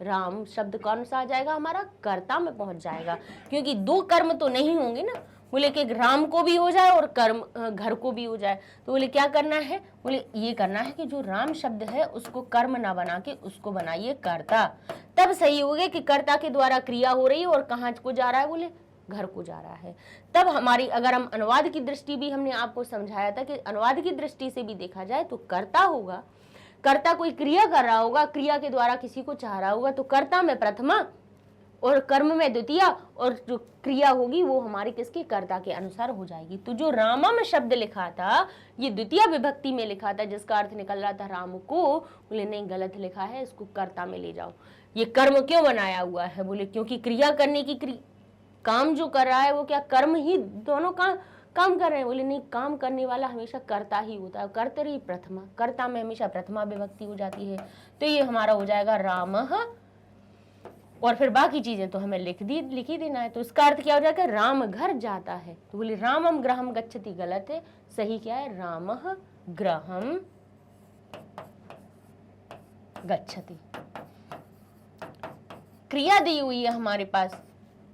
राम शब्द कौन सा आ जाएगा, हमारा कर्ता में पहुंच जाएगा। क्योंकि दो कर्म तो नहीं होंगे ना, बोले कि राम को भी हो जाए और कर्म घर को भी हो जाए। तो बोले क्या करना है, बोले ये करना है कि जो राम शब्द है उसको कर्म ना बना के उसको बनाइए कर्ता, तब सही होगा कि कर्ता के द्वारा क्रिया हो रही है और कहाँ को जा रहा है, बोले घर को जा रहा है। तब हमारी अगर हम अनुवाद की दृष्टि भी हमने आपको समझाया था कि अनुवाद की दृष्टि से भी देखा जाए तो कर्ता होगा, कर्ता कोई क्रिया कर रहा होगा, क्रिया के द्वारा किसी को चाह रहा होगा, तो कर्ता में प्रथमा और कर्म में द्वितीय, और जो क्रिया होगी वो हमारी किसके, कर्ता के अनुसार हो जाएगी। तो जो रामम शब्द लिखा था ये द्वितीय विभक्ति में लिखा था, जिसका अर्थ निकल रहा था राम को, बोले नहीं गलत लिखा है, इसको कर्ता में ले जाओ। ये कर्म क्यों बनाया हुआ है, बोले क्योंकि क्रिया करने की काम जो कर रहा है वो क्या कर्म ही, दोनों काम कर रहे हैं। बोले नहीं, काम करने वाला हमेशा कर्ता ही होता है, कर्तरी प्रथमा, कर्ता में हमेशा प्रथमा विभक्ति हो जाती है। तो ये हमारा हो जाएगा रामः, और फिर बाकी चीजें तो हमें लिख ही देना है। तो इसका अर्थ क्या हो जाएगा, राम घर जाता है। तो बोले रामम गृहम गच्छति गलत है, सही क्या है, रामः गृहम गच्छति। क्रिया दी हुई है हमारे पास,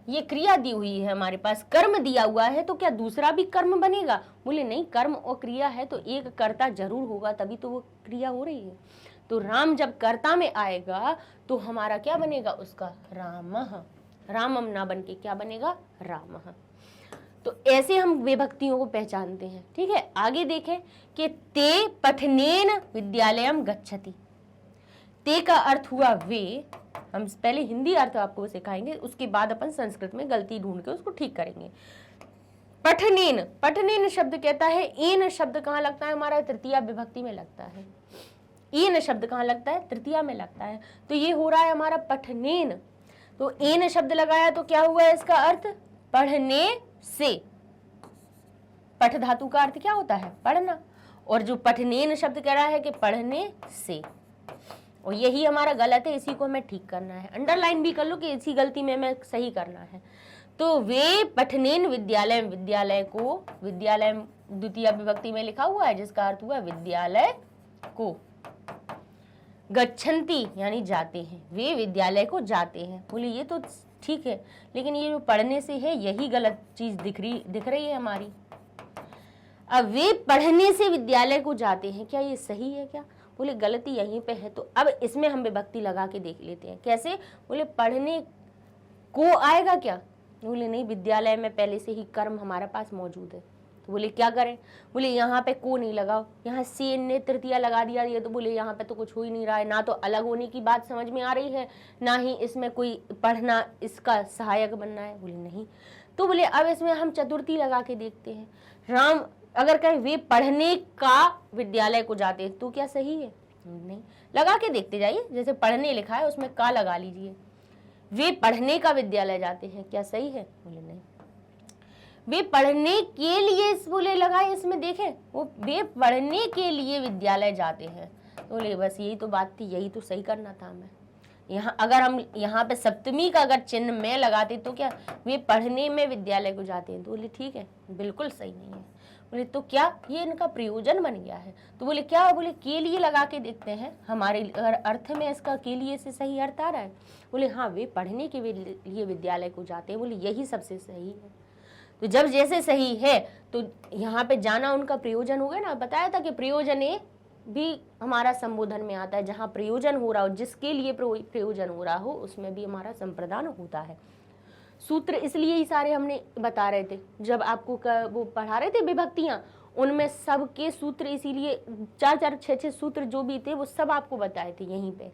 ये क्रिया दी हुई है हमारे पास, कर्म दिया हुआ है, तो क्या दूसरा भी कर्म बनेगा, बोले नहीं, कर्म और क्रिया है तो एक कर्ता जरूर होगा, तभी तो वो क्रिया हो रही है। तो राम जब कर्ता में आएगा तो हमारा क्या बनेगा, उसका रामः, रामम ना बन के क्या बनेगा, रामः। तो ऐसे हम विभक्तियों को पहचानते हैं। ठीक है, आगे देखें कि ते पठनेन विद्यालयम गच्छति। ते का अर्थ हुआ वे, हम पहले हिंदी अर्थ आपको सिखाएंगे, उसके बाद अपन संस्कृत में गलती ढूंढ के उसको ठीक करेंगे। पठनेन, पठनेन शब्द कहता है, एन शब्द कहाँ लगता है, हमारा तृतीया विभक्ति में लगता है। एन शब्द कहाँ लगता है, तृतीया में लगता है। तो ये हो रहा है हमारा पठनेन, तो एन शब्द लगाया तो क्या हुआ है, इसका अर्थ पढ़ने से। पठ धातु का अर्थ क्या होता है, पढ़ना, और जो पठनेन शब्द कह रहा है कि पढ़ने से, और यही हमारा गलत है, इसी को हमें ठीक करना है। अंडरलाइन भी कर लो कि इसी गलती में हमें सही करना है। तो वे पठनेन विद्यालय, विद्यालय को, विद्यालय द्वितीय विभक्ति में लिखा हुआ है जिसका अर्थ हुआ विद्यालय को, गच्छन्ति यानी जाते हैं, वे विद्यालय को जाते हैं। बोले ये तो ठीक है, लेकिन ये जो पढ़ने से है यही गलत चीज दिख रही है हमारी। अब वे पढ़ने से विद्यालय को जाते हैं, क्या ये सही है क्या? बोले गलती यहीं पे है। तो अब इसमें हम विभक्ति लगा के देख लेते हैं कैसे। बोले पढ़ने को आएगा क्या? बोले नहीं, विद्यालय में पहले से ही कर्म हमारे पास मौजूद है। तो बोले क्या करें? बोले यहाँ पे को नहीं लगाओ, यहाँ से ने तृतीया लगा दिया। ये तो बोले यहाँ पे तो कुछ हो ही नहीं रहा है, ना तो अलग होने की बात समझ में आ रही है, ना ही इसमें कोई पढ़ना इसका सहायक बनना है। बोले नहीं। तो बोले अब इसमें हम चतुर्थी लगा के देखते हैं। राम अगर कहें वे पढ़ने का विद्यालय को जाते हैं तो क्या सही है? नहीं। लगा के देखते जाइए, जैसे पढ़ने लिखा है उसमें का लगा लीजिए। वे पढ़ने का विद्यालय जाते हैं, क्या सही है? बोले नहीं। वे पढ़ने के लिए बोले लगाए, इसमें देखें वो वे पढ़ने के लिए विद्यालय जाते हैं। बोले बस यही तो बात थी, यही तो सही करना था हमें। यहाँ अगर हम यहाँ पे सप्तमी का अगर चिन्ह में लगाते तो क्या वे पढ़ने में विद्यालय को जाते हैं? तो बोले ठीक है, बिल्कुल सही नहीं है। बोले तो क्या ये इनका प्रयोजन बन गया है? तो बोले क्या? बोले के लिए लगा के देखते हैं, हमारे अर्थ में इसका के लिए से सही अर्थ आ रहा है। बोले हाँ, वे पढ़ने के लिए विद्यालय को जाते हैं। बोले यही सबसे सही है। तो जब जैसे सही है तो यहाँ पे जाना उनका प्रयोजन हो गया ना। बताया था कि प्रयोजन भी हमारा संबोधन में आता है, जहाँ प्रयोजन हो रहा हो, जिसके लिए प्रयोजन हो रहा हो, उसमें भी हमारा संप्रदान होता है। सूत्र इसलिए ही सारे हमने बता रहे थे, जब आपको वो पढ़ा रहे थे विभक्तियां, उनमें सबके सूत्र इसीलिए 4-4, 6-6 सूत्र जो भी थे वो सब आपको बताए थे यहीं पे,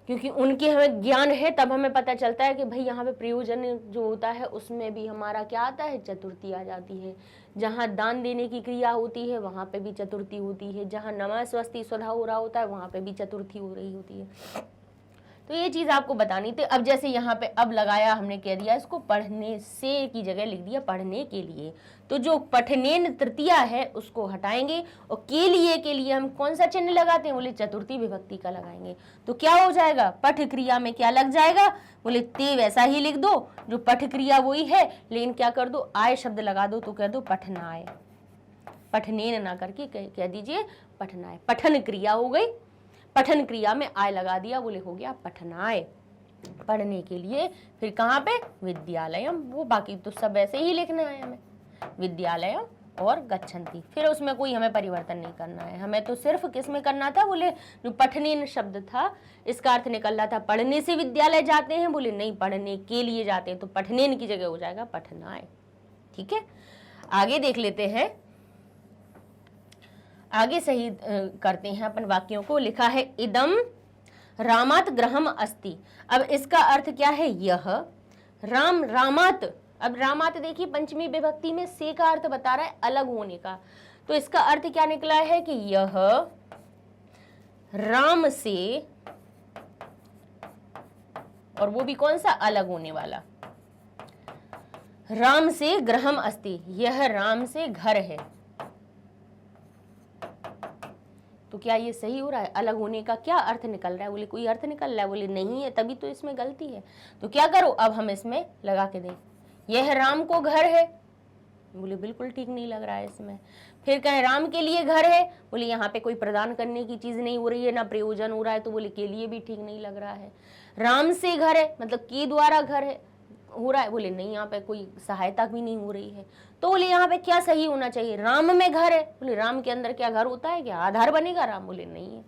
क्योंकि उनके हमें ज्ञान है तब हमें पता चलता है कि भाई यहाँ पे प्रयोजन जो होता है उसमें भी हमारा क्या आता है, चतुर्थी आ जाती है। जहाँ दान देने की क्रिया होती है वहाँ पे भी चतुर्थी होती है, जहाँ नमः स्वस्ति स्वधा हो रहा होता है वहाँ पे भी चतुर्थी हो रही होती है। तो ये चीज आपको बतानी थी। अब जैसे यहाँ पे अब लगाया हमने, कह दिया इसको पढ़ने से की जगह लिख दिया पढ़ने के लिए। तो जो पठनेन तृतीया है उसको हटाएंगे और के लिए हम कौन सा चिन्ह लगाते हैं? बोले चतुर्थी विभक्ति का लगाएंगे। तो क्या हो जाएगा? पठ क्रिया में क्या लग जाएगा? बोले ते वैसा ही लिख दो, जो पठ क्रिया वही है, लेकिन क्या कर दो, आय शब्द लगा दो। तो कह दो पठनाय, पठनेन ना करके कह दीजिए पठनाय। पठन क्रिया हो गई, पठन क्रिया में आय लगा दिया, बोले हो गया पठनाय, पढ़ने के लिए। फिर कहाँ पे? विद्यालयम। वो बाकी तो सब ऐसे ही लिखना है हमें, विद्यालयम और गच्छन्ति। फिर उसमें कोई हमें परिवर्तन नहीं करना है, हमें तो सिर्फ किस में करना था? बोले जो पठनेन शब्द था इसका अर्थ निकल रहा था पढ़ने से विद्यालय जाते हैं। बोले नहीं, पढ़ने के लिए जाते हैं, तो पठनेन की जगह हो जाएगा पठनाय। ठीक है, आगे देख लेते हैं, आगे सही करते हैं अपन वाक्यों को। लिखा है इदम रामात ग्रहम अस्ति। अब इसका अर्थ क्या है? यह राम, रामात। अब रामात देखिए पंचमी विभक्ति में से का अर्थ बता रहा है अलग होने का। तो इसका अर्थ क्या निकला है कि यह राम से, और वो भी कौन सा? अलग होने वाला। राम से ग्रहम अस्ति, यह राम से घर है। तो क्या ये सही हो रहा है? अलग होने का क्या अर्थ निकल रहा है? बोले कोई अर्थ निकल रहा है? बोले नहीं है, तभी तो इसमें गलती है। तो क्या करो, अब हम इसमें लगा के दें, यह राम को घर है। बोले बिल्कुल ठीक नहीं लग रहा है इसमें। फिर कहें राम के लिए घर है। बोले यहाँ पे कोई प्रदान करने की चीज नहीं हो रही है, ना प्रयोजन हो रहा है, तो बोले के लिए भी ठीक नहीं लग रहा है। राम से घर है मतलब के द्वारा घर है हो रहा है। बोले नहीं, यहाँ पे कोई सहायता भी नहीं हो रही है। तो बोले यहाँ पे क्या सही होना चाहिए? राम में घर है। बोले राम के अंदर क्या घर होता है? क्या आधार बनेगा राम? बोले नहीं है।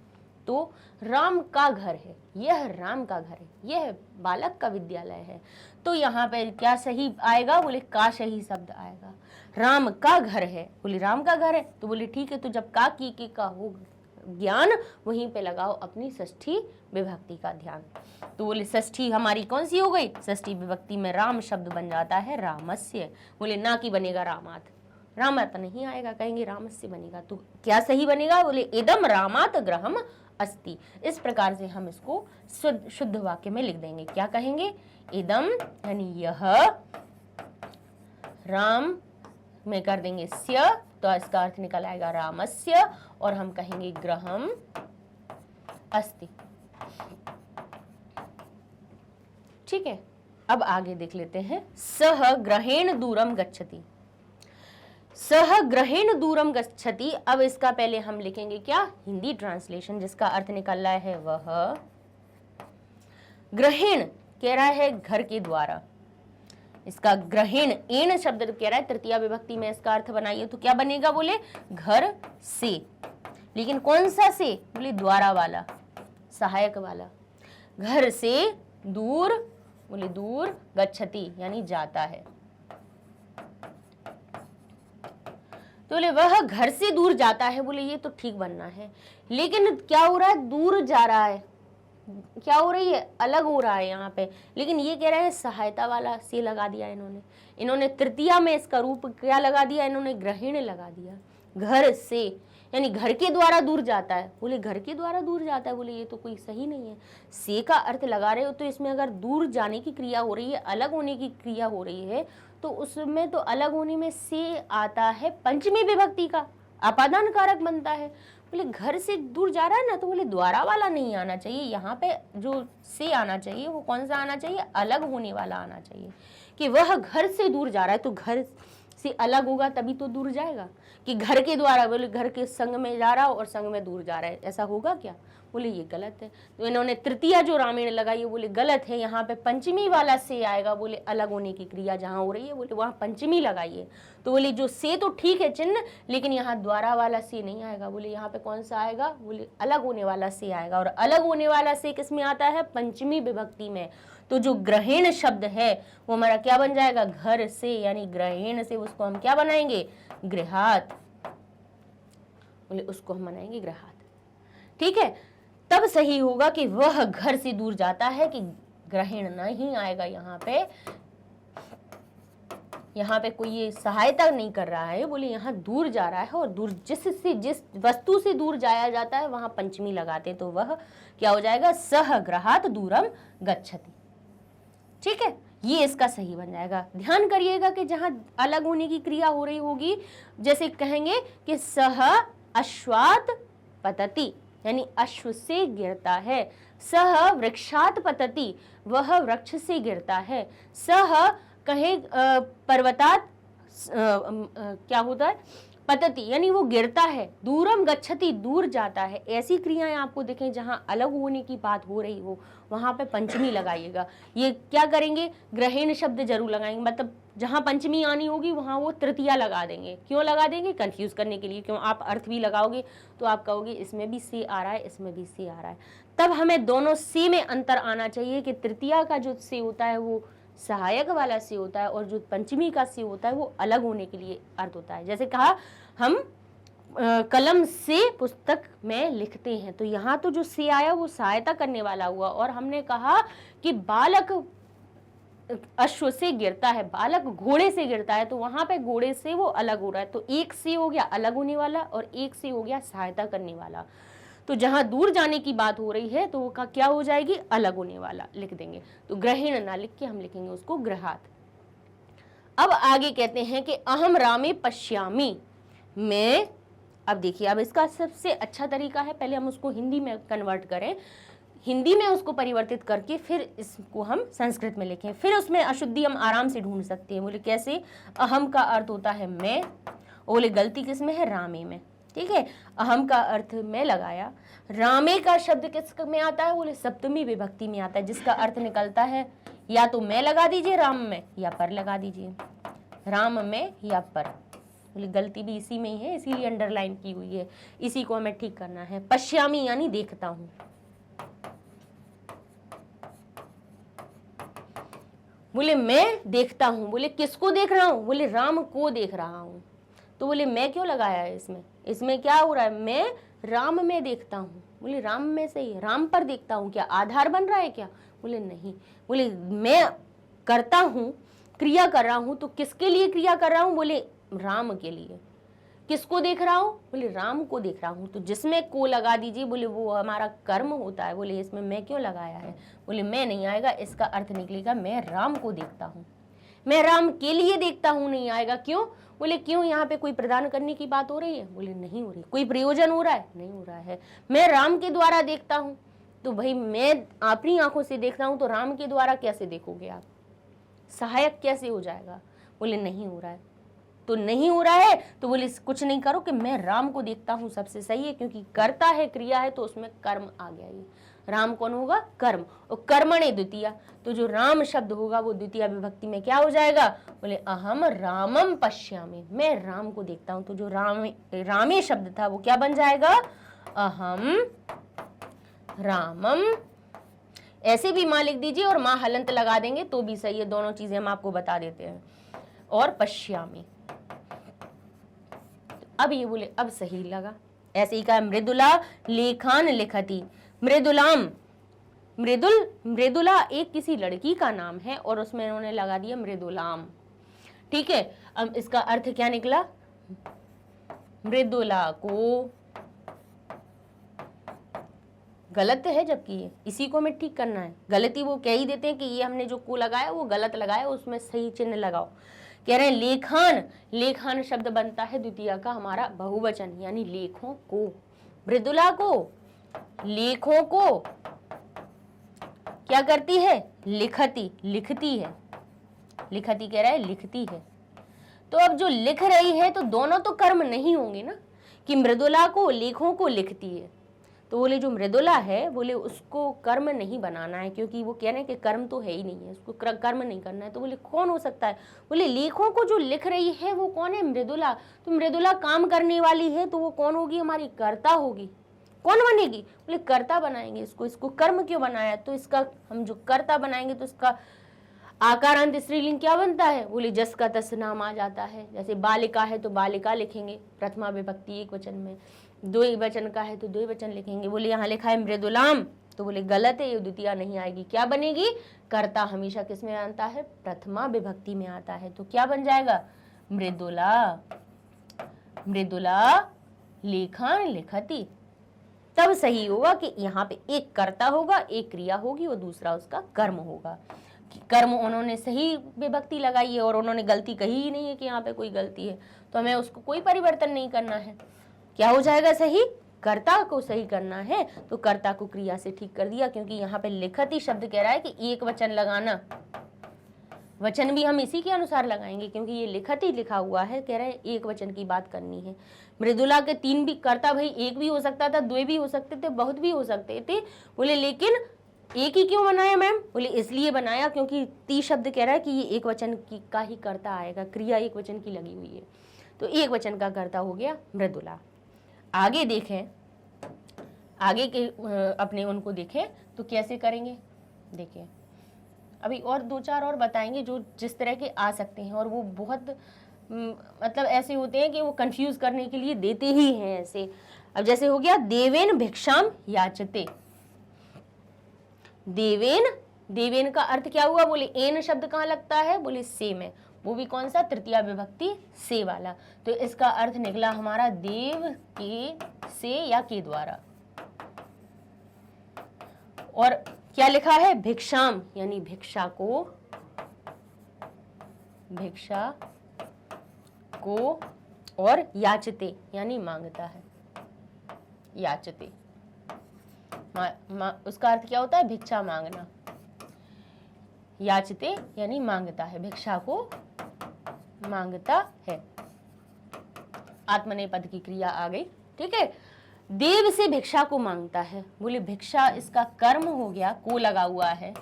तो राम का घर है, यह राम का घर है, यह बालक का विद्यालय है। तो यहाँ पे क्या सही आएगा? बोले का सही शब्द आएगा। राम का घर है, बोले राम का घर है। तो बोले ठीक है, तो जब का की के का हो ज्ञान, वहीं पे लगाओ अपनी षष्ठी विभक्ति का ध्यान। तो बोले षष्ठी हमारी कौन सी हो गई? षष्ठी विभक्ति में राम शब्द बन जाता है रामस्य। बोले ना की बनेगा रामात, रामात नहीं आएगा, कहेंगे रामस्य बनेगा। तो क्या सही बनेगा? बोले इदम रामात ग्रहम अस्ति। इस प्रकार से हम इसको शुद्ध वाक्य में लिख देंगे। क्या कहेंगे? इदम यानी यह, राम में कर देंगे स्य, तो इसका अर्थ निकल आएगा रामस्य, और हम कहेंगे ग्रहम अस्ति। ठीक है, अब आगे देख लेते हैं। सह ग्रहेण दूरम गच्छति, सह ग्रहेण दूरम गच्छति। अब इसका पहले हम लिखेंगे क्या, हिंदी ट्रांसलेशन, जिसका अर्थ निकल रहा है वह ग्रहेण कह रहा है घर के द्वारा, इसका ग्रहेण एण शब्द कह रहा है तृतीया विभक्ति में इसका अर्थ बनाइए तो क्या बनेगा, बोले घर से। लेकिन कौन सा से, बोले द्वारा वाला, सहायक वाला। घर से दूर, बोले दूर, गच्छति यानी जाता है, तो बोले वह घर से दूर जाता है। बोले ये तो ठीक बनना है, लेकिन क्या हो रहा है, दूर जा रहा है, क्या हो रही है, अलग हो रहा है यहाँ पे। लेकिन ये कह रहे हैं सहायता वाला से लगा दिया इन्होंने तृतीया में इसका रूप क्या लगा दिया, इन्होंने ग्रहेण लगा दिया। घर से यानी घर के द्वारा दूर जाता है। बोले घर के द्वारा दूर जाता है, बोले ये तो कोई सही नहीं है। से का अर्थ लगा रहे हो तो इसमें अगर दूर जाने की क्रिया हो रही है, अलग होने की क्रिया हो रही है, तो उसमें तो अलग होने में से आता है पंचमी विभक्ति का, अपादान कारक बनता है। बोले घर से दूर जा रहा है ना, तो बोले द्वारा वाला नहीं आना चाहिए, यहाँ पे जो से आना चाहिए वो कौन सा आना चाहिए, अलग होने वाला आना चाहिए। कि वह घर से दूर जा रहा है, तो घर से अलग होगा तभी तो दूर जाएगा। कि घर के द्वारा, बोले घर के संग में जा रहा हो और संग में दूर जा रहा है, ऐसा होगा क्या, बोले ये गलत है। तो इन्होंने तृतीया जो रामेण लगाई है, बोले गलत है, यहाँ पे पंचमी वाला से आएगा। बोले अलग होने की क्रिया जहाँ हो रही है, बोले वहाँ पंचमी लगाइए। तो बोले जो से तो ठीक है चिन्ह, लेकिन यहाँ द्वारा वाला से नहीं आएगा। बोले यहाँ पे कौन सा आएगा, बोले अलग होने वाला से आएगा। और अलग होने वाला से किस में आता है, पंचमी विभक्ति में। तो जो ग्रहेण शब्द है वो हमारा क्या बन जाएगा, घर से, यानी ग्रहेण से उसको हम क्या बनाएंगे, गृहात। बोले उसको हम बनाएंगे गृहात, ठीक है। तब सही होगा कि वह घर से दूर जाता है, कि ग्रहेण नहीं आएगा यहाँ पे। यहाँ पे कोई ये सहायता नहीं कर रहा है, बोले यहाँ दूर जा रहा है, और दूर जिस वस्तु से दूर जाया जाता है वहां पंचमी लगाते, तो वह क्या हो जाएगा, सह गृहात दूरम गच्छति। ठीक है, ये इसका सही बन जाएगा। ध्यान करिएगा कि जहां अलग होने की क्रिया हो रही होगी, जैसे कहेंगे कि सह अश्वात पतति, यानी अश्व से गिरता है। सह वृक्षात पतति, वह वृक्ष से गिरता है। सह कहे पर्वतात क्या होता है, पतति यानी वो गिरता है। दूरम गच्छति, दूर जाता है। ऐसी क्रियाएं आपको दिखें जहां अलग होने की बात हो रही हो, वहां पे पंचमी लगाइएगा। ये क्या करेंगे, ग्रहेण शब्द जरूर लगाएंगे, मतलब जहां पंचमी आनी होगी वहां वो तृतीया लगा देंगे। क्यों लगा देंगे, कंफ्यूज करने के लिए। क्यों, आप अर्थ भी लगाओगे तो आप कहोगे इसमें भी से आ रहा है, इसमें भी से आ रहा है। तब हमें दोनों से में अंतर आना चाहिए कि तृतीया का जो से होता है वो सहायक वाला से होता है, और जो पंचमी का से होता है वो अलग होने के लिए अर्थ होता है। जैसे कहा हम कलम से पुस्तक में लिखते हैं, तो यहाँ तो जो से आया वो सहायता करने वाला हुआ। और हमने कहा कि बालक अश्व से गिरता है, बालक घोड़े से गिरता है, तो वहां पे घोड़े से वो अलग हो रहा है। तो एक से हो गया अलग होने वाला, और एक से हो गया सहायता करने वाला। तो जहां दूर जाने की बात हो रही है तो वो का क्या हो जाएगी, अलग होने वाला लिख देंगे। तो ग्रहेण ना लिख के हम लिखेंगे उसको गृहात। अब आगे कहते हैं कि अहम रामे पश्यामी, मैं, अब देखिए, अब इसका सबसे अच्छा तरीका है पहले हम उसको हिंदी में कन्वर्ट करें, हिंदी में उसको परिवर्तित करके फिर इसको हम संस्कृत में लिखें, फिर उसमें अशुद्धि हम आराम से ढूंढ सकते हैं। बोले कैसे, अहम का अर्थ होता है मैं, बोले गलती किस में है, रामे में। ठीक है, अहम का अर्थ मैं लगाया। रामे का शब्द किस में आता है, बोले सप्तमी विभक्ति में आता है, जिसका अर्थ निकलता है या तो मैं लगा दीजिए राम में, या पर लगा दीजिए, राम में या पर। बोले गलती भी इसी में ही है, इसीलिए अंडरलाइन की हुई है, इसी को हमें ठीक करना है। पश्यामी यानी देखता हूं। बोले मैं देखता हूं, बोले किसको देख रहा हूं, बोले राम को देख रहा हूं। तो बोले मैं क्यों लगाया है इसमें, इसमें क्या हो रहा है, मैं राम में देखता हूं। बोले राम में से ही, राम पर देखता हूं, क्या आधार बन रहा है क्या, बोले नहीं। बोले मैं करता हूं, क्रिया कर रहा हूं, तो किसके लिए क्रिया कर रहा हूं, बोले राम के लिए। किसको देख रहा हूं, बोले राम को देख रहा हूं। तो जिसमें को लगा दीजिए, बोले वो हमारा कर्म होता है। बोले इसमें मैं क्यों लगाया है, बोले मैं नहीं आएगा, इसका अर्थ निकलेगा मैं राम को देखता हूं। मैं राम के लिए देखता हूं नहीं आएगा, क्यों, बोले क्यों, यहाँ पे कोई प्रदान करने की बात हो रही है, बोले नहीं हो रही। कोई प्रयोजन हो रहा है, नहीं हो रहा है। मैं राम के द्वारा देखता हूं, तो भाई मैं अपनी आंखों से देख रहा हूं तो राम के द्वारा कैसे देखोगे आप, सहायक कैसे हो जाएगा? बोले नहीं हो रहा है। तो नहीं हो रहा है तो बोले कुछ नहीं करो कि मैं राम को देखता हूं, सबसे सही है, क्योंकि करता है, क्रिया है, तो उसमें कर्म आ गया। ये राम कौन होगा? कर्म, और कर्मणे द्वितीया, तो जो राम शब्द होगा वो द्वितीय विभक्ति में क्या हो जाएगा? बोले अहम रामम पश्यामि, मैं राम को देखता हूं। तो जो रामे शब्द था वो क्या बन जाएगा? अहम रामम। ऐसे भी माँ लिख दीजिए और माँ हलंत लगा देंगे तो भी सही है, दोनों चीजें हम आपको बता देते हैं। और पश्यामि, अब ये बोले अब सही लगा। ऐसे ही कहा मृदुला लेखान लिखती, मृदुलाम, मृदुला एक किसी लड़की का नाम है और उसमें इन्होंने लगा दिया मृदुलाम। ठीक है, अब इसका अर्थ क्या निकला? मृदुला को, गलत है जबकि इसी को हमें ठीक करना है। गलती वो कह ही देते हैं कि ये हमने जो को लगाया वो गलत लगाया, उसमें सही चिन्ह लगाओ। कह रहे हैं लेखान, लेखान शब्द बनता है द्वितीय का हमारा बहुवचन, यानी लेखों को। मृदुला को, लेखों को क्या करती है? लिखती, लिखती है। लिखती कह रहा है लिखती है। तो अब जो लिख रही है तो दोनों तो कर्म नहीं होंगे ना, कि मृदुला को, लेखों को लिखती है। तो बोले जो मृदुला है, बोले उसको कर्म नहीं बनाना है, क्योंकि वो कह रहे हैं कि कर्म तो है ही नहीं है, उसको कर्म नहीं करना है। तो बोले कौन हो सकता है? बोले लेखों को जो लिख रही है वो कौन है? मृदुला। तो मृदुला काम करने वाली है, तो वो कौन होगी? हमारी कर्ता होगी। कौन बनेगी? बोले कर्ता बनाएंगे इसको। इसको कर्म क्यों बनाया? तो इसका हम जो कर्ता बनाएंगे तो इसका आकारांत स्त्रीलिंग क्या बनता है? बोले जस का तस नाम आ जाता है। जैसे बालिका है तो बालिका लिखेंगे प्रथमा विभक्ति एक वचन में, द्विवचन का है तो द्विवचन लिखेंगे। बोले यहाँ लिखा है मृदुलाम, तो बोले गलत है, ये द्वितीया नहीं आएगी। क्या बनेगी? कर्ता हमेशा किस में आता है? प्रथमा विभक्ति में आता है। तो क्या बन जाएगा? मृदुला, मृदुला लेखान लिखती। तब सही होगा कि यहाँ पे एक कर्ता होगा, एक क्रिया होगी और दूसरा उसका कर्म होगा। कर्म उन्होंने सही विभक्ति लगाई है और उन्होंने गलती कही ही नहीं है कि यहाँ पे कोई गलती है, तो हमें उसको कोई परिवर्तन नहीं करना है। क्या हो जाएगा सही? कर्ता को सही करना है, तो कर्ता को क्रिया से ठीक कर दिया, क्योंकि यहाँ पे लिखती शब्द कह रहा है कि एक वचन लगाना। वचन भी हम इसी के अनुसार लगाएंगे, क्योंकि ये लिखती लिखा हुआ है, कह रहे हैं एक वचन की बात करनी है। मृदुला के तीन भी कर्ता, भाई एक भी हो सकता था, दो भी हो सकते थे, बहुत भी हो सकते थे। बोले लेकिन एक ही क्यों बनाया मैम? बोले इसलिए बनाया क्योंकि ती शब्द कह रहा है कि ये एक वचन की का ही कर्ता आएगा, क्रिया एक वचन की लगी हुई है, तो एक वचन का कर्ता हो गया मृदुला। आगे देखें, आगे के अपने उनको देखें तो कैसे करेंगे। देखिए अभी और दो चार और बताएंगे जो जिस तरह के आ सकते हैं, और वो बहुत मतलब ऐसे होते हैं कि वो कंफ्यूज करने के लिए देते ही हैं ऐसे। अब जैसे हो गया देवेन भिक्षाम याचते। देवेन, देवेन का अर्थ क्या हुआ? बोले एन शब्द कहाँ लगता है? बोले से में, वो भी कौन सा? तृतीया विभक्ति से वाला। तो इसका अर्थ निकला हमारा देव के से या के द्वारा। और क्या लिखा है? भिक्षाम, यानी भिक्षा को, भिक्षा को, और याचते यानी मांगता है, याचते। उसका अर्थ क्या होता है? भिक्षा मांगना। याचते यानी मांगता है, भिक्षा को मांगता है। आत्मनेपद की क्रिया आ गई। ठीक है, देव से भिक्षा को मांगता है। बोले भिक्षा इसका कर्म हो गया, को लगा हुआ है,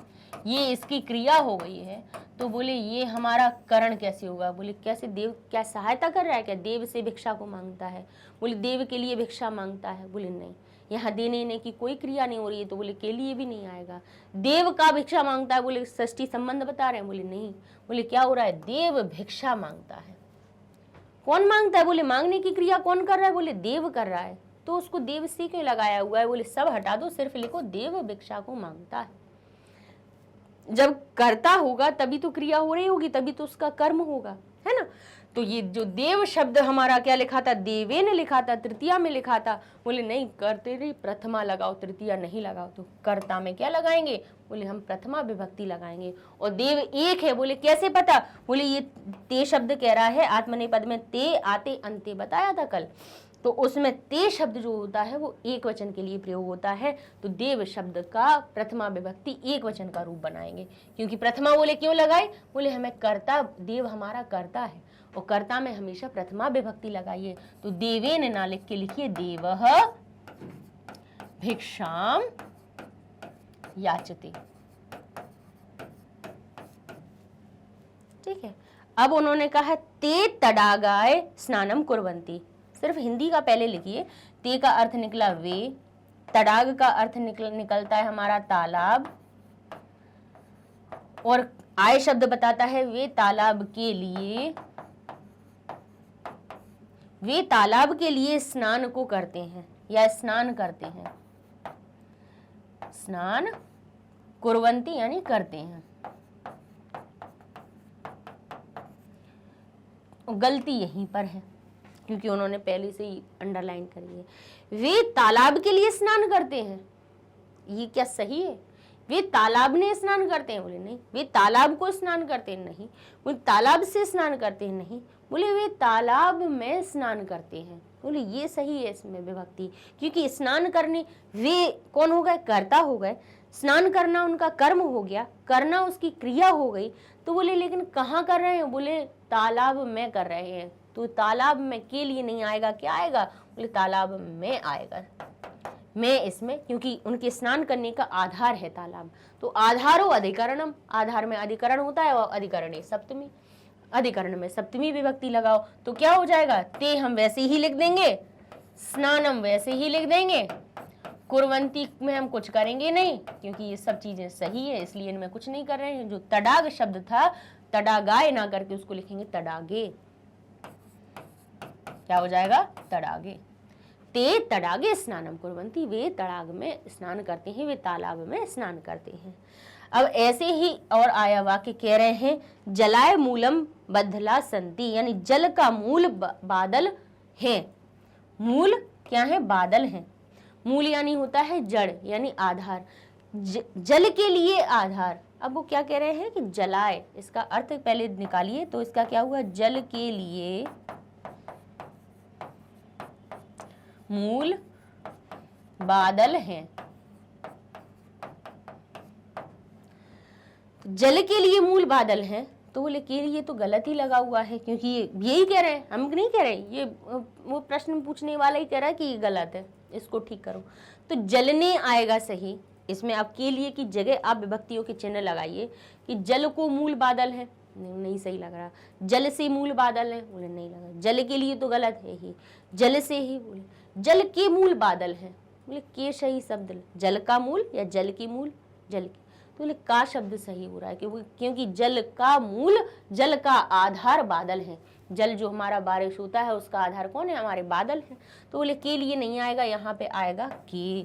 ये इसकी क्रिया हो गई है, तो बोले ये हमारा करण कैसे होगा? बोले कैसे? देव क्या सहायता कर रहा है क्या? देव से भिक्षा को मांगता है, बोले देव के लिए भिक्षा मांगता है। बोले नहीं, यहाँ देने की कोई क्रिया नहीं हो रही है, तो बोले के लिए भी नहीं आएगा। देव का भिक्षा मांगता है, बोले षष्ठी संबंध बता रहे हैं। बोले नहीं, बोले क्या हो रहा है? देव भिक्षा मांगता है। कौन मांगता है? बोले मांगने की क्रिया कौन कर रहा है? बोले देव कर रहा है, तो उसको देव से क्यों लगाया हुआ है? बोले सब हटा दो, सिर्फ लिखो देव भिक्षा को मांगता है। जब कर्ता होगा तभी तो क्रिया हो रही होगी, तभी तो उसका कर्म होगा, है ना। तो ये जो देव शब्द हमारा क्या लिखा था, देवेन लिखा था, तृतीया में लिखा था। बोले नहीं, करते रही प्रथमा लगाओ, तृतीया नहीं लगाओ। तो कर्ता में क्या लगाएंगे, बोले हम प्रथमा विभक्ति लगाएंगे। और देव एक है, बोले कैसे पता, बोले ये ते शब्द कह रहा है आत्मनेपद में, ते आते अंते बताया था कल, तो उसमें ते शब्द जो होता है वो एक वचन के लिए प्रयोग होता है। तो देव शब्द का प्रथमा विभक्ति एक वचन का रूप बनाएंगे, क्योंकि प्रथमा बोले क्यों लगाए, बोले हमें कर्ता, देव हमारा कर्ता है और कर्ता में हमेशा प्रथमा विभक्ति लगाइए। तो देवेन ना लिख के लिखिए देवः भिक्षाम याचते। ठीक है। अब उन्होंने कहा ते तडागाय स्नानम कुर्वन्ति। सिर्फ हिंदी का पहले लिखिए। ते का अर्थ निकला वे, तडाग का अर्थ निकलता है हमारा तालाब, और आय शब्द बताता है वे तालाब के लिए, वे तालाब के लिए स्नान को करते हैं या स्नान करते हैं। स्नान कुर्वन्ति यानी करते हैं। गलती यहीं पर है क्योंकि उन्होंने पहले से ही अंडरलाइन करी है। वे तालाब के लिए स्नान करते हैं, ये क्या सही है? वे तालाब में स्नान करते हैं, बोले नहीं। वे तालाब को स्नान करते हैं, नहीं। बोले तालाब से स्नान करते हैं, नहीं। बोले वे तालाब में स्नान करते हैं, बोले ये सही है इसमें विभक्ति, क्योंकि स्नान करने वे कौन हो गए, कर्ता हो गए। स्नान करना उनका कर्म हो गया, करना उसकी क्रिया हो गई। तो बोले लेकिन कहाँ कर रहे हैं, बोले तालाब में कर रहे हैं। तो तालाब में के लिए नहीं आएगा, क्या आएगा, बोले तालाब में आएगा। मैं इसमें, क्योंकि उनके स्नान करने का आधार है तालाब। तो आधारो अधिकरणम, आधार में अधिकरण होता है और अधिकरण सप्तमी, अधिकरण में सप्तमी विभक्ति लगाओ तो क्या हो जाएगा, ते हम वैसे ही लिख देंगे, स्नानम वैसे ही लिख देंगे, कुर्वन्ति में हम कुछ करेंगे नहीं क्योंकि ये सब चीजें सही है, इसलिए इनमें कुछ नहीं कर रहे हैं। जो तडाग शब्द था, तडागाय ना करके उसको लिखेंगे तडागे। क्या हो जाएगा, तडागे। ते तडागे स्नानम कुर्वन्ति, वे तड़ाग में स्नान करते हैं, वे तालाब में स्नान करते हैं। अब ऐसे ही और आया वाक्य कह रहे हैं जलाय मूलम बद्धला संति, यानी जल का मूल बादल है। मूल क्या है, बादल है। मूल यानी होता है जड़ यानी आधार, जल के लिए आधार। अब वो क्या कह रहे हैं कि जलाए, इसका अर्थ पहले निकालिए तो इसका क्या हुआ, जल के लिए मूल बादल हैं। जल के लिए मूल बादल हैं, तो बोले के लिए तो गलत ही लगा हुआ है, क्योंकि यही कह रहे हैं, हम नहीं कह रहे, ये वो प्रश्न पूछने वाला ही कह रहा है कि ये गलत है, इसको ठीक करो। तो जलने आएगा सही, इसमें आप के लिए की जगह आप विभक्तियों के चिन्ह लगाइए कि जल को मूल बादल है, नहीं सही लग रहा। जल से मूल बादल है, बोले नहीं लगा। जल के लिए तो गलत है ही, जल से ही, बोले जल के मूल बादल है, बोले के सही शब्द, जल का मूल या जल की मूल, जल की, तो बोले का शब्द सही हो रहा है क्योंकि जल का मूल, जल का आधार बादल है। जल जो हमारा बारिश होता है उसका आधार कौन है, हमारे बादल है। तो बोले के लिए नहीं आएगा, यहाँ पे आएगा के,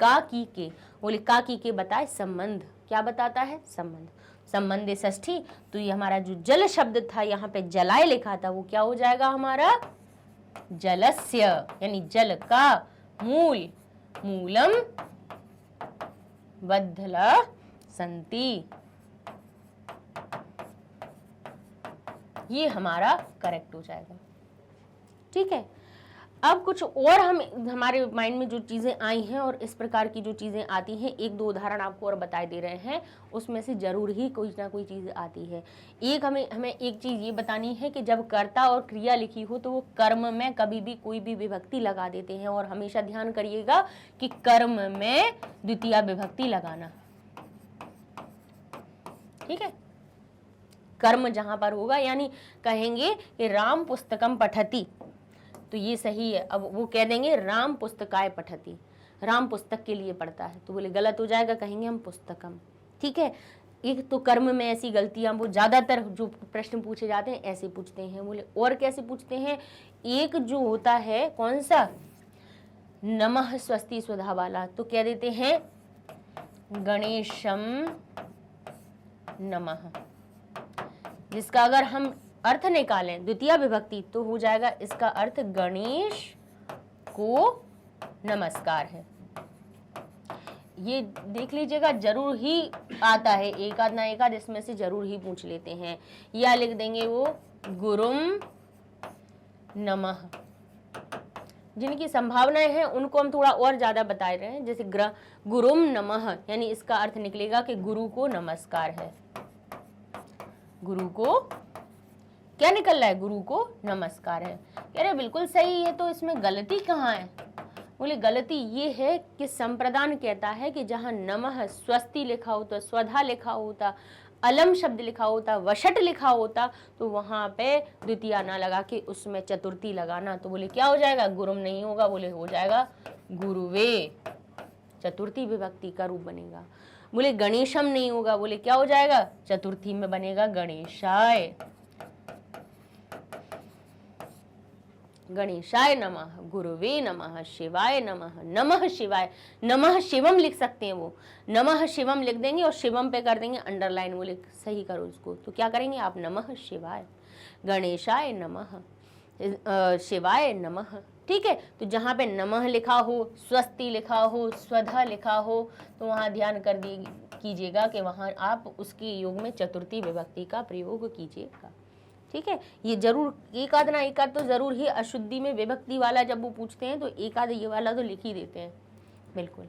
का की के। बोले का की के बताए संबंध, क्या बताता है, संबंध, संबंध षष्ठी। तो ये हमारा जो जल शब्द था, यहाँ पे जलाए लिखा था, वो क्या हो जाएगा हमारा, जलस्य, यानी जल का मूल, मूलम बद्धला संति। ये हमारा करेक्ट हो जाएगा। ठीक है। अब कुछ और हमारे माइंड में जो चीजें आई हैं और इस प्रकार की जो चीजें आती हैं, एक दो उदाहरण आपको और बताए दे रहे हैं, उसमें से जरूर ही कोई ना कोई चीज आती है। एक हमें एक चीज ये बतानी है कि जब कर्ता और क्रिया लिखी हो तो वो कर्म में कभी भी कोई भी विभक्ति लगा देते हैं, और हमेशा ध्यान करिएगा कि कर्म में द्वितीय विभक्ति लगाना। ठीक है। कर्म जहां पर होगा, यानी कहेंगे कि राम पुस्तकम पठति, तो ये सही है। अब वो कह देंगे राम पुस्तकाय पठति, राम पुस्तक के लिए पढ़ता है, तो बोले गलत हो जाएगा, कहेंगे हम पुस्तकम। ठीक है। एक तो कर्म में ऐसी गलतियां, वो ज्यादातर जो प्रश्न पूछे जाते हैं ऐसे पूछते हैं। बोले और कैसे पूछते हैं, एक जो होता है कौन सा, नमः स्वस्ति स्वधा वाला, तो कह देते हैं गणेशम नमः, जिसका अगर हम अर्थ निकालें द्वितीय विभक्ति, तो हो जाएगा इसका अर्थ गणेश को नमस्कार है। ये देख लीजिएगा, जरूर ही आता है, एक आध ना एक आध इसमें से जरूर ही पूछ लेते हैं। या लिख देंगे वो गुरुम नमः। जिनकी संभावनाएं हैं उनको हम थोड़ा और ज्यादा बता रहे हैं, जैसे गुरुम नमः, यानी इसका अर्थ निकलेगा कि गुरु को नमस्कार है। गुरु को क्या निकल रहा है? गुरु को नमस्कार है। कह रहे बिल्कुल सही है, तो इसमें गलती कहाँ है? बोले गलती ये है कि संप्रदान कहता है कि जहां नमः स्वस्ति लिखा होता, स्वधा लिखा होता, अलम शब्द लिखा होता, वशट लिखा होता, तो वहां पे द्वितीय ना लगा के उसमें चतुर्थी लगाना। तो बोले क्या हो जाएगा? गुरुम नहीं होगा, बोले हो जाएगा गुरुवे, चतुर्थी विभक्ति का रूप बनेगा। बोले गणेशम नहीं होगा, बोले क्या हो जाएगा? चतुर्थी में बनेगा गणेशाय। गणेशाय नमः, गुरुवे नमः, शिवाय नमः, नमः शिवाय, नमः शिवम लिख सकते हैं, वो नमः शिवम लिख देंगे और शिवम पे कर देंगे अंडरलाइन, वो लिख सही करो उसको। तो क्या करेंगे आप? नमः शिवाय, गणेशाय नमः, शिवाय नमः। ठीक है, तो जहाँ पे नमः लिखा हो, स्वस्ति लिखा हो, स्वधा लिखा हो, तो वहाँ ध्यान कर कीजिएगा कि वहाँ आप उसके योग में चतुर्थी विभक्ति का प्रयोग कीजिएगा। ठीक है, ये जरूर एक आध ना एक आध तो जरूर ही अशुद्धि में विभक्ति वाला जब वो पूछते हैं तो एक आध ये वाला तो लिख ही देते हैं, बिल्कुल।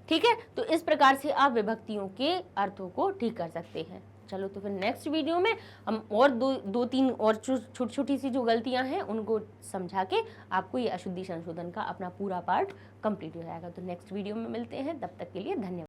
ठीक है, तो इस प्रकार से आप विभक्तियों के अर्थों को ठीक कर सकते हैं। चलो तो फिर नेक्स्ट वीडियो में हम और दो तीन और छोटी छोटी सी जो गलतियां हैं उनको समझा के आपको ये अशुद्धि संशोधन का अपना पूरा पार्ट कंप्लीट हो जाएगा। तो नेक्स्ट वीडियो में मिलते हैं, तब तक के लिए धन्यवाद।